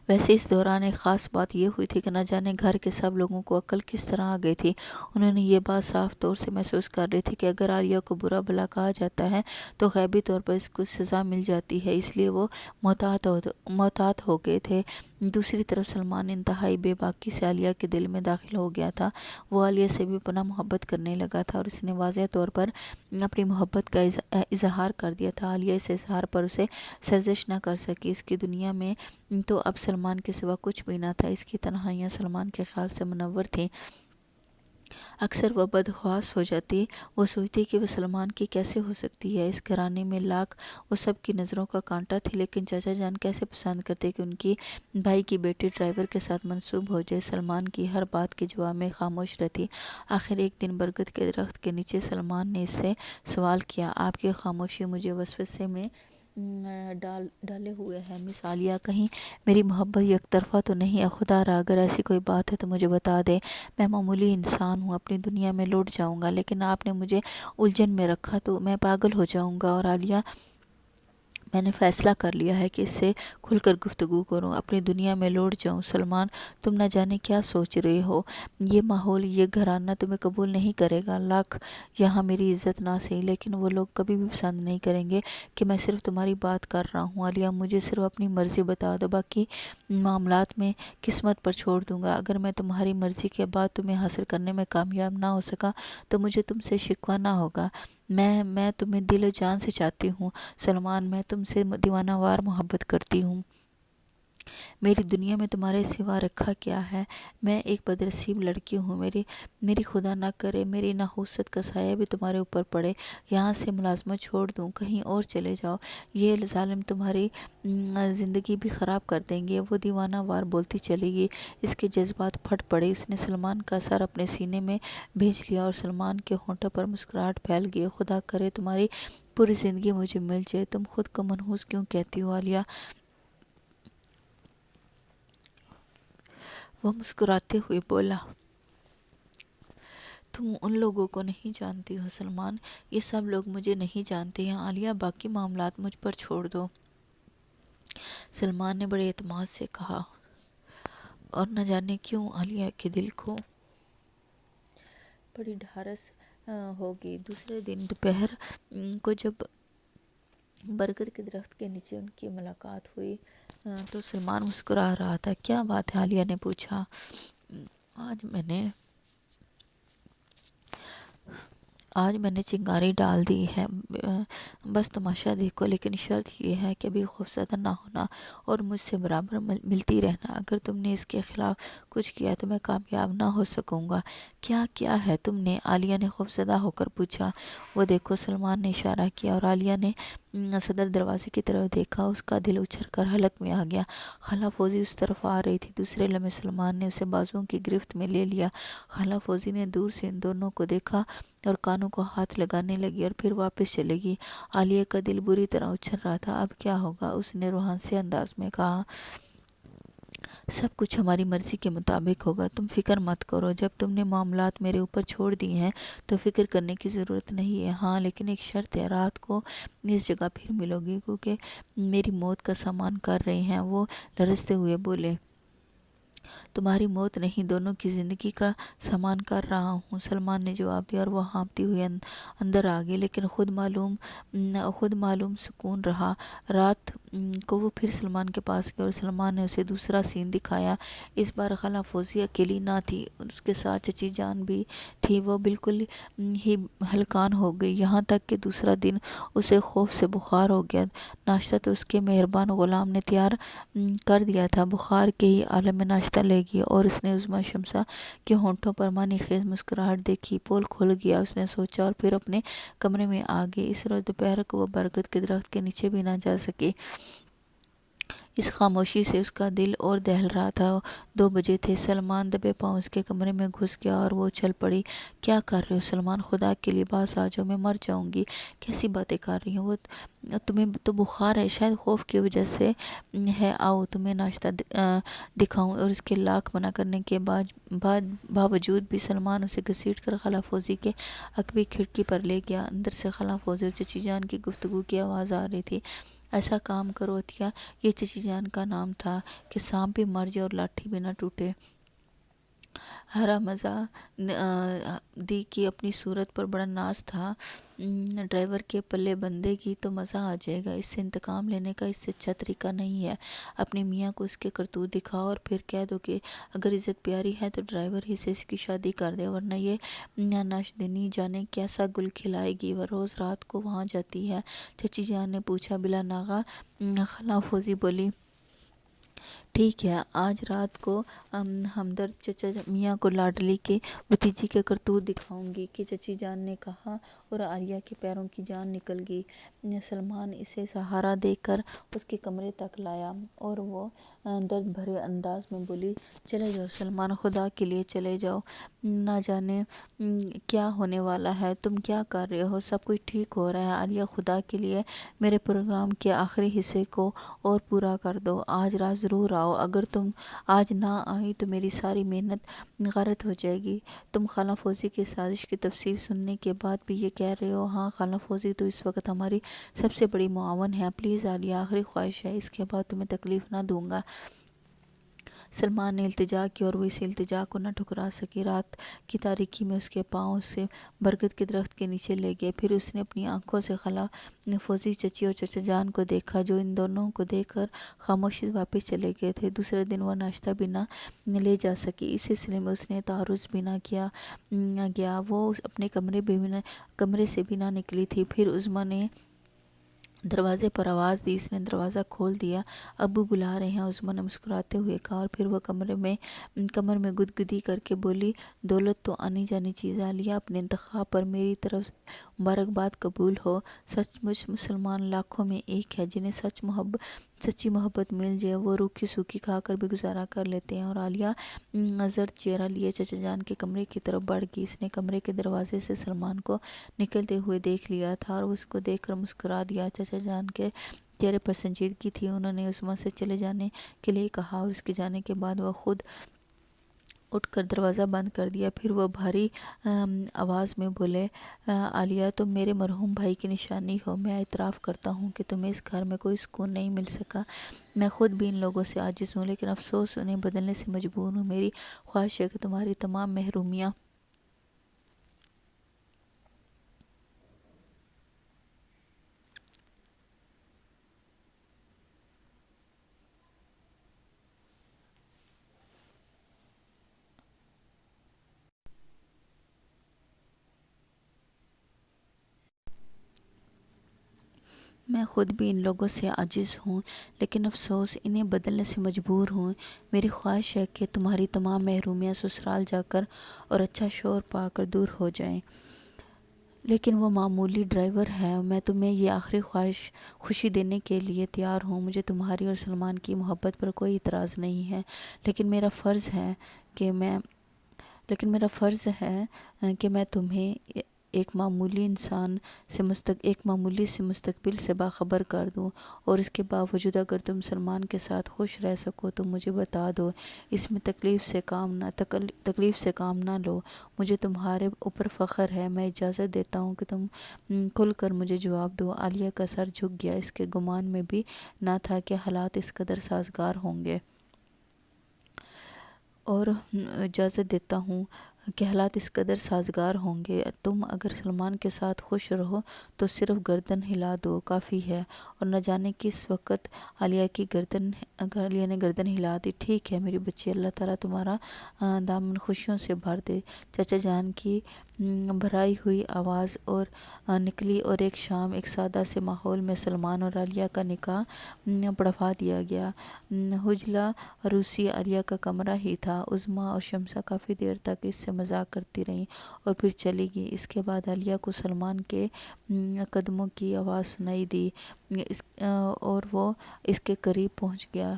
ویسے اس دوران ایک خاص بات یہ ہوئی تھی کہ نہ جانے گھر کے سب لوگوں کو عقل کس طرح آ گئی تھی۔ انہوں نے یہ بات صاف طور سے محسوس کر لی تھی کہ اگر عالیہ کو برا بھلا کہا جاتا ہے تو غیبی طور پر اس کو سزا مل جاتی ہے، اس لیے وہ محتاط ہو گئے تھے۔ دوسری طرف سلمان انتہائی بے باکی سے عالیہ کے دل میں داخل ہو گیا تھا۔ وہ عالیہ سے بھی پناہ محبت کرنے لگا تھا، اور اس نے واضح طور پر اپنی محبت کا اظہار کر دیا تھا۔ عالیہ اس اظہار پر اسے سرزش نہ کر سکی۔ اس کی دنیا میں تو اب سلمان کے سوا کچھ بھی نہ تھا۔ اس کی تنہائیاں سلمان کے خیال سے منور تھیں۔ اکثر وہ بدحواس ہو جاتی۔ وہ سوچتی کہ وہ سلمان کی کیسے ہو سکتی ہے؟ اس گھرانے میں لاکھ وہ سب کی نظروں کا کانٹا تھی، لیکن چاچا جان کیسے پسند کرتے کہ ان کی بھائی کی بیٹی ڈرائیور کے ساتھ منسوب ہو جائے؟ سلمان کی ہر بات کے جواب میں خاموش رہتی۔ آخر ایک دن برگد کے درخت کے نیچے سلمان نے اس سے سوال کیا، آپ کی خاموشی مجھے وسوسے میں ڈالے ہوئے ہے مس عالیہ، کہیں میری محبت یک طرفہ تو نہیں ہے؟ خدا را اگر ایسی کوئی بات ہے تو مجھے بتا دے۔ میں معمولی انسان ہوں، اپنی دنیا میں لوٹ جاؤں گا، لیکن آپ نے مجھے الجھن میں رکھا تو میں پاگل ہو جاؤں گا۔ اور عالیہ، میں نے فیصلہ کر لیا ہے کہ اس سے کھل کر گفتگو کروں، اپنی دنیا میں لوٹ جاؤں۔ سلمان، تم نہ جانے کیا سوچ رہے ہو۔ یہ ماحول، یہ گھرانہ تمہیں قبول نہیں کرے گا۔ لاکھ یہاں میری عزت نہ سہی، لیکن وہ لوگ کبھی بھی پسند نہیں کریں گے کہ میں صرف تمہاری بات کر رہا ہوں۔ عالیہ، مجھے صرف اپنی مرضی بتا دو، باقی معاملات میں قسمت پر چھوڑ دوں گا۔ اگر میں تمہاری مرضی کے بعد تمہیں حاصل کرنے میں کامیاب نہ ہو سکا تو مجھے تم سے شکوہ نہ ہوگا۔ میں تمہیں دل و جان سے چاہتی ہوں سلمان، میں تم سے دیوانہ وار محبت کرتی ہوں۔ میری دنیا میں تمہارے سوا رکھا کیا ہے؟ میں ایک بدنصیب لڑکی ہوں۔ میری خدا نہ کرے میری نحوست کا سایہ بھی تمہارے اوپر پڑے۔ یہاں سے ملازمت چھوڑ دوں، کہیں اور چلے جاؤ، یہ ظالم تمہاری زندگی بھی خراب کر دیں گے۔ وہ دیوانہ وار بولتی چلی گئی۔ اس کے جذبات پھٹ پڑے۔ اس نے سلمان کا سر اپنے سینے میں بھیج لیا، اور سلمان کے ہونٹوں پر مسکراہٹ پھیل گئی۔ خدا کرے تمہاری پوری زندگی مجھے مل جائے۔ تم خود کو منحوس کیوں کہتی ہو عالیہ؟ وہ مسکراتے ہوئے بولا، تم ان لوگوں کو نہیں جانتی ہو سلمان، یہ سب لوگ مجھے نہیں جانتے ہیں۔ عالیہ، باقی معاملات مجھ پر چھوڑ دو، سلمان نے بڑے اعتماد سے کہا۔ اور نہ جانے کیوں عالیہ کے دل کو بڑی ڈھارس ہوگی۔ دوسرے دن دوپہر کو جب برگد کے درخت کے نیچے ان کی ملاقات ہوئی تو سلمان مسکرا رہا تھا۔ کیا بات ہے؟ عالیہ نے پوچھا۔ آج میں نے چنگاری ڈال دی ہے، بس تماشا دیکھو، لیکن شرط یہ ہے کہ ابھی خوفزدہ نہ ہونا اور مجھ سے برابر ملتی رہنا۔ اگر تم نے اس کے خلاف کچھ کیا تو میں کامیاب نہ ہو سکوں گا۔ کیا ہے تم نے؟ عالیہ نے خوفزدہ ہو کر پوچھا۔ وہ دیکھو، سلمان نے اشارہ کیا، اور عالیہ نے صدر دروازے کی طرف دیکھا۔ اس کا دل اچھل کر حلق میں آ گیا۔ خالہ فوزی اس طرف آ رہی تھی۔ دوسرے لمحے سلمان نے اسے بازوؤں کی گرفت میں لے لیا۔ خالہ فوزی نے دور سے ان دونوں کو دیکھا اور کانوں کو ہاتھ لگانے لگی، اور پھر واپس چلے گی۔ عالیہ کا دل بری طرح اچھل رہا تھا۔ اب کیا ہوگا؟ اس نے روحانسے انداز میں کہا۔ سب کچھ ہماری مرضی کے مطابق ہوگا، تم فکر مت کرو۔ جب تم نے معاملات میرے اوپر چھوڑ دیے ہیں تو فکر کرنے کی ضرورت نہیں ہے۔ ہاں، لیکن ایک شرط ہے، رات کو اس جگہ پھر ملو گی، کیونکہ میری موت کا سامان کر رہے ہیں۔ وہ لرزتے ہوئے بولے، تمہاری موت نہیں، دونوں کی زندگی کا سامان کر رہا ہوں، سلمان نے جواب دیا، اور وہ ہانپتی ہوئی اندر آ گئی۔ لیکن خود معلوم سکون رہا۔ رات کو وہ پھر سلمان کے پاس گیا اور سلمان نے اسے دوسرا سین دکھایا۔ اس بار خالہ فوزی اکیلی نہ تھی، اس کے ساتھ چچی جان بھی تھی۔ وہ بالکل ہی ہلکان ہو گئی، یہاں تک کہ دوسرا دن اسے خوف سے بخار ہو گیا۔ ناشتہ تو اس کے مہربان غلام نے تیار کر دیا تھا۔ بخار کے ہی عالم میں ناشتہ لے گئی اور اس نے عظمیٰ شمسہ کے ہونٹوں پر معنی خیز مسکراہٹ دیکھی۔ پول کھل گیا، اس نے سوچا، اور پھر اپنے کمرے میں آ گئی۔ اس روز دوپہر کو وہ برگد کے درخت کے نیچے بھی نہ جا سکی۔ اس خاموشی سے اس کا دل اور دہل رہا تھا۔ 2 بجے تھے۔ سلمان دبے پاؤں اس کے کمرے میں گھس گیا اور وہ اچھل پڑی۔ کیا کر رہے ہو سلمان؟ خدا کے لیے باز آ جاؤ، میں مر جاؤں گی۔ کیسی باتیں کر رہی ہوں؟ وہ تمہیں تو بخار ہے، شاید خوف کی وجہ سے ہے۔ آؤ تمہیں ناشتہ دکھاؤں۔ اور اس کے لاکھ منع کرنے کے باوجود بھی سلمان اسے گھسیٹ کر خالہ فوزی کے عقبی کھڑکی پر لے گیا۔ اندر سے خالہ فوزی اور چچی جان کی گفتگو کی آواز آ رہی تھی۔ ایسا کام کرو عطیہ، یہ چچی جان کا نام تھا، کہ سانپ بھی مر جائے اور لاٹھی بھی نہ ٹوٹے۔ ہرا مزہ دی کی اپنی صورت پر بڑا ناز تھا۔ ڈرائیور کے پلے بندھے گی تو مزہ آ جائے گا۔ اس سے انتقام لینے کا اس سے اچھا طریقہ نہیں ہے۔ اپنے میاں کو اس کے کرتوت دکھاؤ اور پھر کہہ دو کہ اگر عزت پیاری ہے تو ڈرائیور ہی سے اس کی شادی کر دے، ورنہ یہ ناشدنی جانے کیسا گل کھلائے گی، وہ روز رات کو وہاں جاتی ہے۔ چچی جان نے پوچھا۔ بلا ناغہ خالہ فوزی بولی، ٹھیک ہے، آج رات کو ہمدرد چچا میاں کو لاڈلی کے بھتیجی کے کرتوت دکھاؤں گی، کہ چچی جان نے کہا، اور عالیہ کے پیروں کی جان نکل گئی۔ سلمان اسے سہارا دے کر اس کے کمرے تک لایا اور وہ درد بھرے انداز میں بولی، چلے جاؤ سلمان، خدا کے لیے چلے جاؤ، نہ جانے کیا ہونے والا ہے۔ تم کیا کر رہے ہو؟ سب کچھ ٹھیک ہو رہا ہے عالیہ، خدا کے لیے میرے پروگرام کے آخری حصے کو اور پورا کر دو۔ آج رات ضرور آؤ، اگر تم آج نہ آئی تو میری ساری محنت غارت ہو جائے گی۔ تم خالہ فوزی کی سازش کی تفصیل سننے کے بعد بھی یہ کہہ رہے ہو؟ ہاں، خالہ فوزی تو اس وقت ہماری سب سے بڑی معاون ہے۔ پلیز عالیہ، آخری خواہش ہے، اس کے بعد تمہیں تکلیف نہ دوں گا۔ سلمان نے التجا کی اور وہ اس التجا کو نہ ٹھکرا سکی۔ رات کی تاریکی میں اس کے پاؤں اسے برگد کے درخت کے نیچے لے گئے۔ پھر اس نے اپنی آنکھوں سے خالہ فوزی، چچی اور چچا جان کو دیکھا، جو ان دونوں کو دیکھ کر خاموشی سے واپس چلے گئے تھے۔ دوسرے دن وہ ناشتہ بھی نہ لے جا سکی۔ اس سلسلے میں اس نے تعارض بھی نہ کیا گیا۔ وہ اپنے کمرے سے بھی نہ نکلی تھی۔ پھر عظمیٰ نے دروازے پر آواز دی۔ اس نے دروازہ کھول دیا۔ ابو بلا رہے ہیں، عظمیٰ نے مسکراتے ہوئے کہا، اور پھر وہ کمر میں گدگدی کر کے بولی، دولت تو آنی جانی چیز ہے عالیہ، اپنے انتخاب پر میری طرف سے مبارکباد قبول ہو۔ سچ مچ مسلمان لاکھوں میں ایک ہے جنہیں سچی محبت مل جائے، وہ روکھی سوکھی کھا کر بھی گزارا کر لیتے ہیں۔ اور عالیہ زرد چہرہ لیے چچا جان کے کمرے کی طرف بڑھ گئی۔ اس نے کمرے کے دروازے سے سلمان کو نکلتے ہوئے دیکھ لیا تھا اور اس کو دیکھ کر مسکرا دیا۔ چچا جان کے چہرے پر سنجیدگی تھی۔ انہوں نے عظمیٰ سے چلے جانے کے لیے کہا اور اس کے جانے کے بعد وہ خود اٹھ کر دروازہ بند کر دیا۔ پھر وہ بھاری آواز میں بولے، عالیہ، تم میرے مرحوم بھائی کی نشانی ہو۔ میں اعتراف کرتا ہوں کہ تمہیں اس گھر میں کوئی سکون نہیں مل سکا۔ میں خود بھی ان لوگوں سے عاجز ہوں، لیکن افسوس انہیں بدلنے سے مجبور ہوں۔ میری خواہش ہے کہ تمہاری تمام محرومیاں میں خود بھی ان لوگوں سے عاجز ہوں، لیکن افسوس انہیں بدلنے سے مجبور ہوں۔ میری خواہش ہے کہ تمہاری تمام محرومیاں سسرال جا کر اور اچھا شوہر پا کر دور ہو جائیں۔ لیکن وہ معمولی ڈرائیور ہے۔ میں تمہیں یہ آخری خوشی دینے کے لیے تیار ہوں۔ مجھے تمہاری اور سلمان کی محبت پر کوئی اعتراض نہیں ہے، لیکن میرا فرض ہے کہ میں تمہیں ایک معمولی سے مستقبل سے باخبر کر دوں، اور اس کے باوجود اگر تم سلمان کے ساتھ خوش رہ سکو تو مجھے بتا دو۔ اس میں تکلیف سے کام نہ لو۔ مجھے تمہارے اوپر فخر ہے۔ میں اجازت دیتا ہوں کہ تم کھل کر مجھے جواب دو۔ عالیہ کا سر جھک گیا۔ اس کے گمان میں بھی نہ تھا کہ حالات اس قدر سازگار ہوں گے۔ اور اجازت دیتا ہوں کے حالات اس قدر سازگار ہوں گے، تم اگر سلمان کے ساتھ خوش رہو تو صرف گردن ہلا دو کافی ہے۔ اور نہ جانے کس وقت عالیہ نے گردن ہلا دی۔ ٹھیک ہے میری بچی، اللہ تعالیٰ تمہارا دامن خوشیوں سے بھر دے۔ چچا جان کی بھرائی ہوئی آواز اور نکلی، اور ایک شام ایک سادہ سے ماحول میں سلمان اور عالیہ کا نکاح پڑھوا دیا گیا۔ حجلہ عروسی عالیہ کا کمرہ ہی تھا۔ عظمیٰ اور شمسہ کافی دیر تک اس سے مذاق کرتی رہیں اور پھر چلی گئیں۔ اس کے بعد عالیہ کو سلمان کے قدموں کی آواز سنائی دی اور وہ اس کے قریب پہنچ گیا۔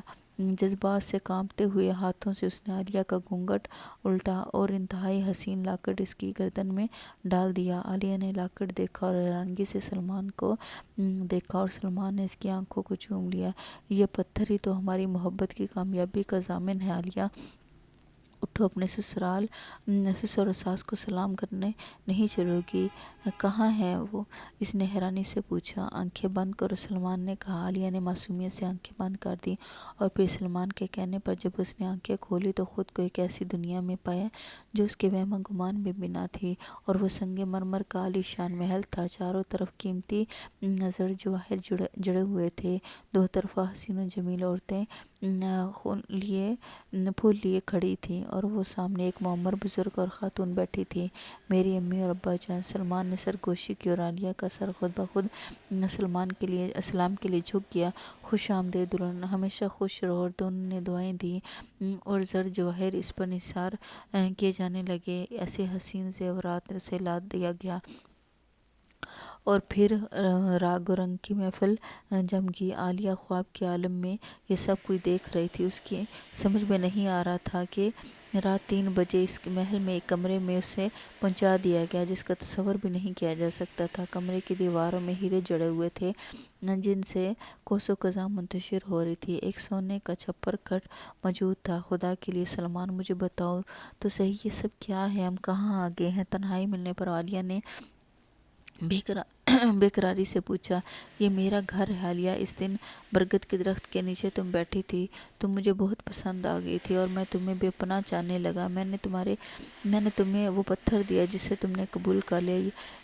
جذبات سے کانپتے ہوئے ہاتھوں سے اس نے عالیہ کا گھونگھٹ الٹا اور انتہائی حسین لاکٹ اس کی گردن میں ڈال دیا۔ عالیہ نے لاکٹ دیکھا اور حیرانگی سے سلمان کو دیکھا، اور سلمان نے اس کی آنکھوں کو چوم لیا۔ یہ پتھر ہی تو ہماری محبت کی کامیابی کا ضامن ہے عالیہ، اٹھو، اپنے سسر اور ساس کو سلام کرنے نہیں چلو گی؟ کہاں ہے وہ؟ اس نے حیرانی سے پوچھا۔ آنکھیں بند کرو، سلمان نے کہا۔ عالیہ نے معصومیت سے آنکھیں بند کر دیں، اور پھر سلمان کے کہنے پر جب اس نے آنکھیں کھولی تو خود کو ایک ایسی دنیا میں پایا جو اس کے وہم و گمان میں بھی نہ تھی۔ اور وہ سنگ مرمر کا عالی شان محل تھا، چاروں طرف قیمتی زر جواہر جڑے ہوئے تھے، دو طرفہ حسین و جمیل عورتیں پھول لیے کھڑی تھیں، اور وہ سامنے ایک معمر بزرگ اور خاتون بیٹھی تھی، میری امی اور ابا جان۔ سلمان نے سرگوشی کی اور عالیہ کا سر خود بخود سلام کے لیے جھک گیا۔ خوش آمدید دلہن، ہمیشہ خوش رہو۔ اور دونوں نے دعائیں دیں اور زر جواہر اس پر نثار کیے جانے لگے، ایسے حسین زیورات سے لاد دیا گیا۔ اور پھر راگ و رنگ کی محفل جم گئی۔ عالیہ خواب کے عالم میں یہ سب کچھ دیکھ رہی تھی۔ اس کی سمجھ میں نہیں آ رہا تھا کہ رات 3 بجے اس محل میں ایک کمرے میں اسے پہنچا دیا گیا جس کا تصور بھی نہیں کیا جا سکتا تھا۔ کمرے کی دیواروں میں ہیرے جڑے ہوئے تھے جن سے کوس و قزح منتشر ہو رہی تھی۔ ایک سونے کا چھپر کھٹ موجود تھا۔ خدا کے لیے سلمان، مجھے بتاؤ تو صحیح یہ سب کیا ہے، ہم کہاں آ گئے ہیں؟ تنہائی ملنے پر عالیہ نے بے قراری سے پوچھا۔ یہ میرا گھر ہے عالیہ، اس دن برگد کے درخت کے نیچے تم بیٹھی تھی، تم مجھے بہت پسند آ گئی تھی اور میں تمہیں بے پناہ چاہنے لگا۔ میں نے تمہیں وہ پتھر دیا جسے تم نے قبول کر لیا۔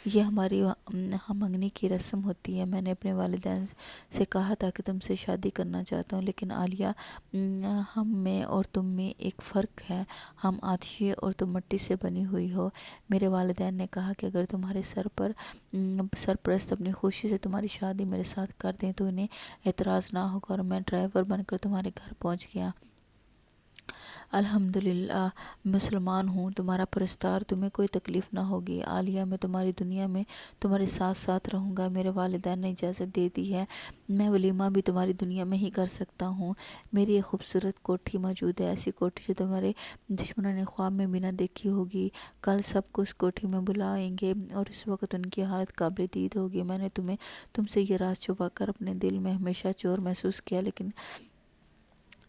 یہ ہماری ہم منگنی کی رسم ہوتی ہے۔ میں نے اپنے والدین سے کہا تھا کہ تم سے شادی کرنا چاہتا ہوں، لیکن عالیہ، ہم میں اور تم میں ایک فرق ہے، ہم آتشی اور تم مٹی سے بنی ہوئی ہو۔ میرے والدین نے کہا کہ اگر تمہارے سرپرست اپنی خوشی سے تمہاری شادی میرے ساتھ کر دیں تو انہیں اعتراض نہ ہوگا، اور میں ڈرائیور بن کر تمہارے گھر پہنچ گیا۔ الحمدللہ، مسلمان ہوں، تمہارا پرستار، تمہیں کوئی تکلیف نہ ہوگی۔ عالیہ، میں تمہاری دنیا میں تمہارے ساتھ رہوں گا۔ میرے والدین نے اجازت دے دی ہے، میں ولیمہ بھی تمہاری دنیا میں ہی کر سکتا ہوں۔ میری ایک خوبصورت کوٹھی موجود ہے، ایسی کوٹھی جو تمہارے دشمنوں نے خواب میں بھی نہ دیکھی ہوگی۔ کل سب کو اس کوٹھی میں بلائیں گے اور اس وقت ان کی حالت قابل دید ہوگی۔ میں نے تم سے یہ راز چھپا کر اپنے دل میں ہمیشہ چور محسوس کیا، لیکن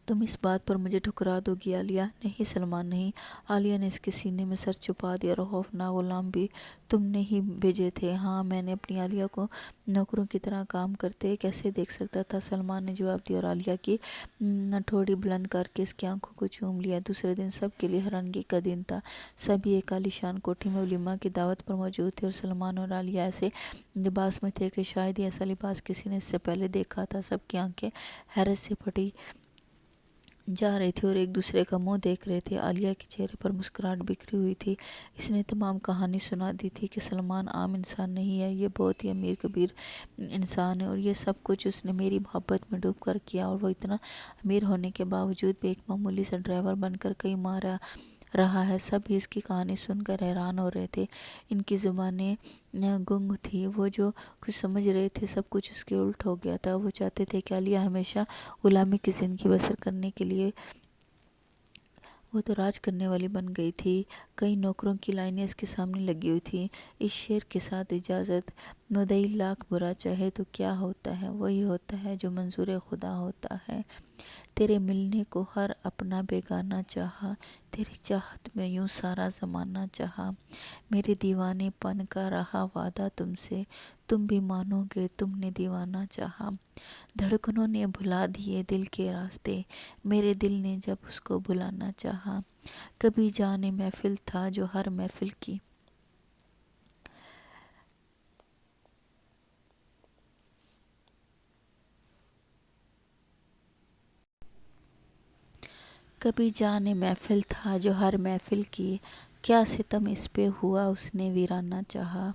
تم اس بات پر مجھے ٹھکرا دو گی عالیہ؟ نہیں سلمان، نہیں۔ عالیہ نے اس کے سینے میں سر چھپا دیا۔ اور خوفناک غلام بھی تم نے ہی بھیجے تھے؟ ہاں، میں نے اپنی عالیہ کو نوکروں کی طرح کام کرتے کیسے دیکھ سکتا تھا؟ سلمان نے جواب دیا، اور عالیہ کی ٹھوڑی بلند کر کے اس کی آنکھوں کو چوم لیا۔ دوسرے دن سب کے لیے حیرانگی کا دن تھا۔ سبھی ایک عالی شان کوٹھی میں ولیمہ کی دعوت پر موجود تھے، اور سلمان اور عالیہ ایسے لباس میں تھے کہ شاید ہی ایسا لباس کسی نے اس سے پہلے دیکھا تھا۔ سب کی آنکھیں حیرت سے پھٹی جا رہی تھی اور ایک دوسرے کا منہ دیکھ رہے تھے۔ عالیہ کے چہرے پر مسکراہٹ بکھری ہوئی تھی۔ اس نے تمام کہانی سنا دی تھی کہ سلمان عام انسان نہیں ہے، یہ بہت ہی امیر کبیر انسان ہے، اور یہ سب کچھ اس نے میری محبت میں ڈوب کر کیا، اور وہ اتنا امیر ہونے کے باوجود بھی ایک معمولی سا ڈرائیور بن کر کئی ماہ رہا ہے۔ سب ہی اس کی کہانی سن کر حیران ہو رہے تھے، ان کی زبانیں گنگ تھیں، وہ جو کچھ سمجھ رہے تھے سب کچھ اس کے الٹ ہو گیا تھا۔ وہ چاہتے تھے کہ عالیہ ہمیشہ غلامی کی زندگی بسر کرنے کے لیے، وہ تو راج کرنے والی بن گئی تھی۔ کئی نوکروں کی لائنیں اس کے سامنے لگی ہوئی تھیں، اس شعر کے ساتھ: اجازت، مدعی لاکھ برا چاہے تو کیا ہوتا ہے، وہی ہوتا ہے جو منظور خدا ہوتا ہے۔ تیرے ملنے کو ہر اپنا بیگانہ چاہا، تیری چاہت میں یوں سارا زمانہ چاہا۔ میرے دیوانے پن کا رہا وعدہ تم سے، تم بھی مانو گے تم نے دیوانہ چاہا۔ دھڑکنوں نے بھلا دیے دل کے راستے، میرے دل نے جب اس کو بلانا چاہا۔ کبھی جان محفل تھا جو ہر محفل کی کبھی جان محفل تھا جو ہر محفل کی، کیا ستم اس پہ ہوا اس نے ویرانہ چاہا۔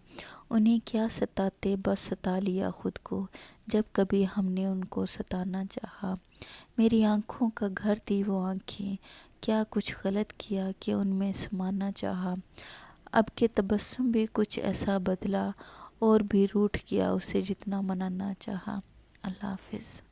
انہیں کیا ستاتے بس ستا لیا خود کو، جب کبھی ہم نے ان کو ستانا چاہا۔ میری آنکھوں کا گھر تھی وہ آنکھیں، کیا کچھ غلط کیا کہ ان میں سمانا چاہا۔ اب کہ تبسم بھی کچھ ایسا بدلا، اور بھی روٹھ گیا اسے جتنا منانا چاہا۔ اللہ حافظ۔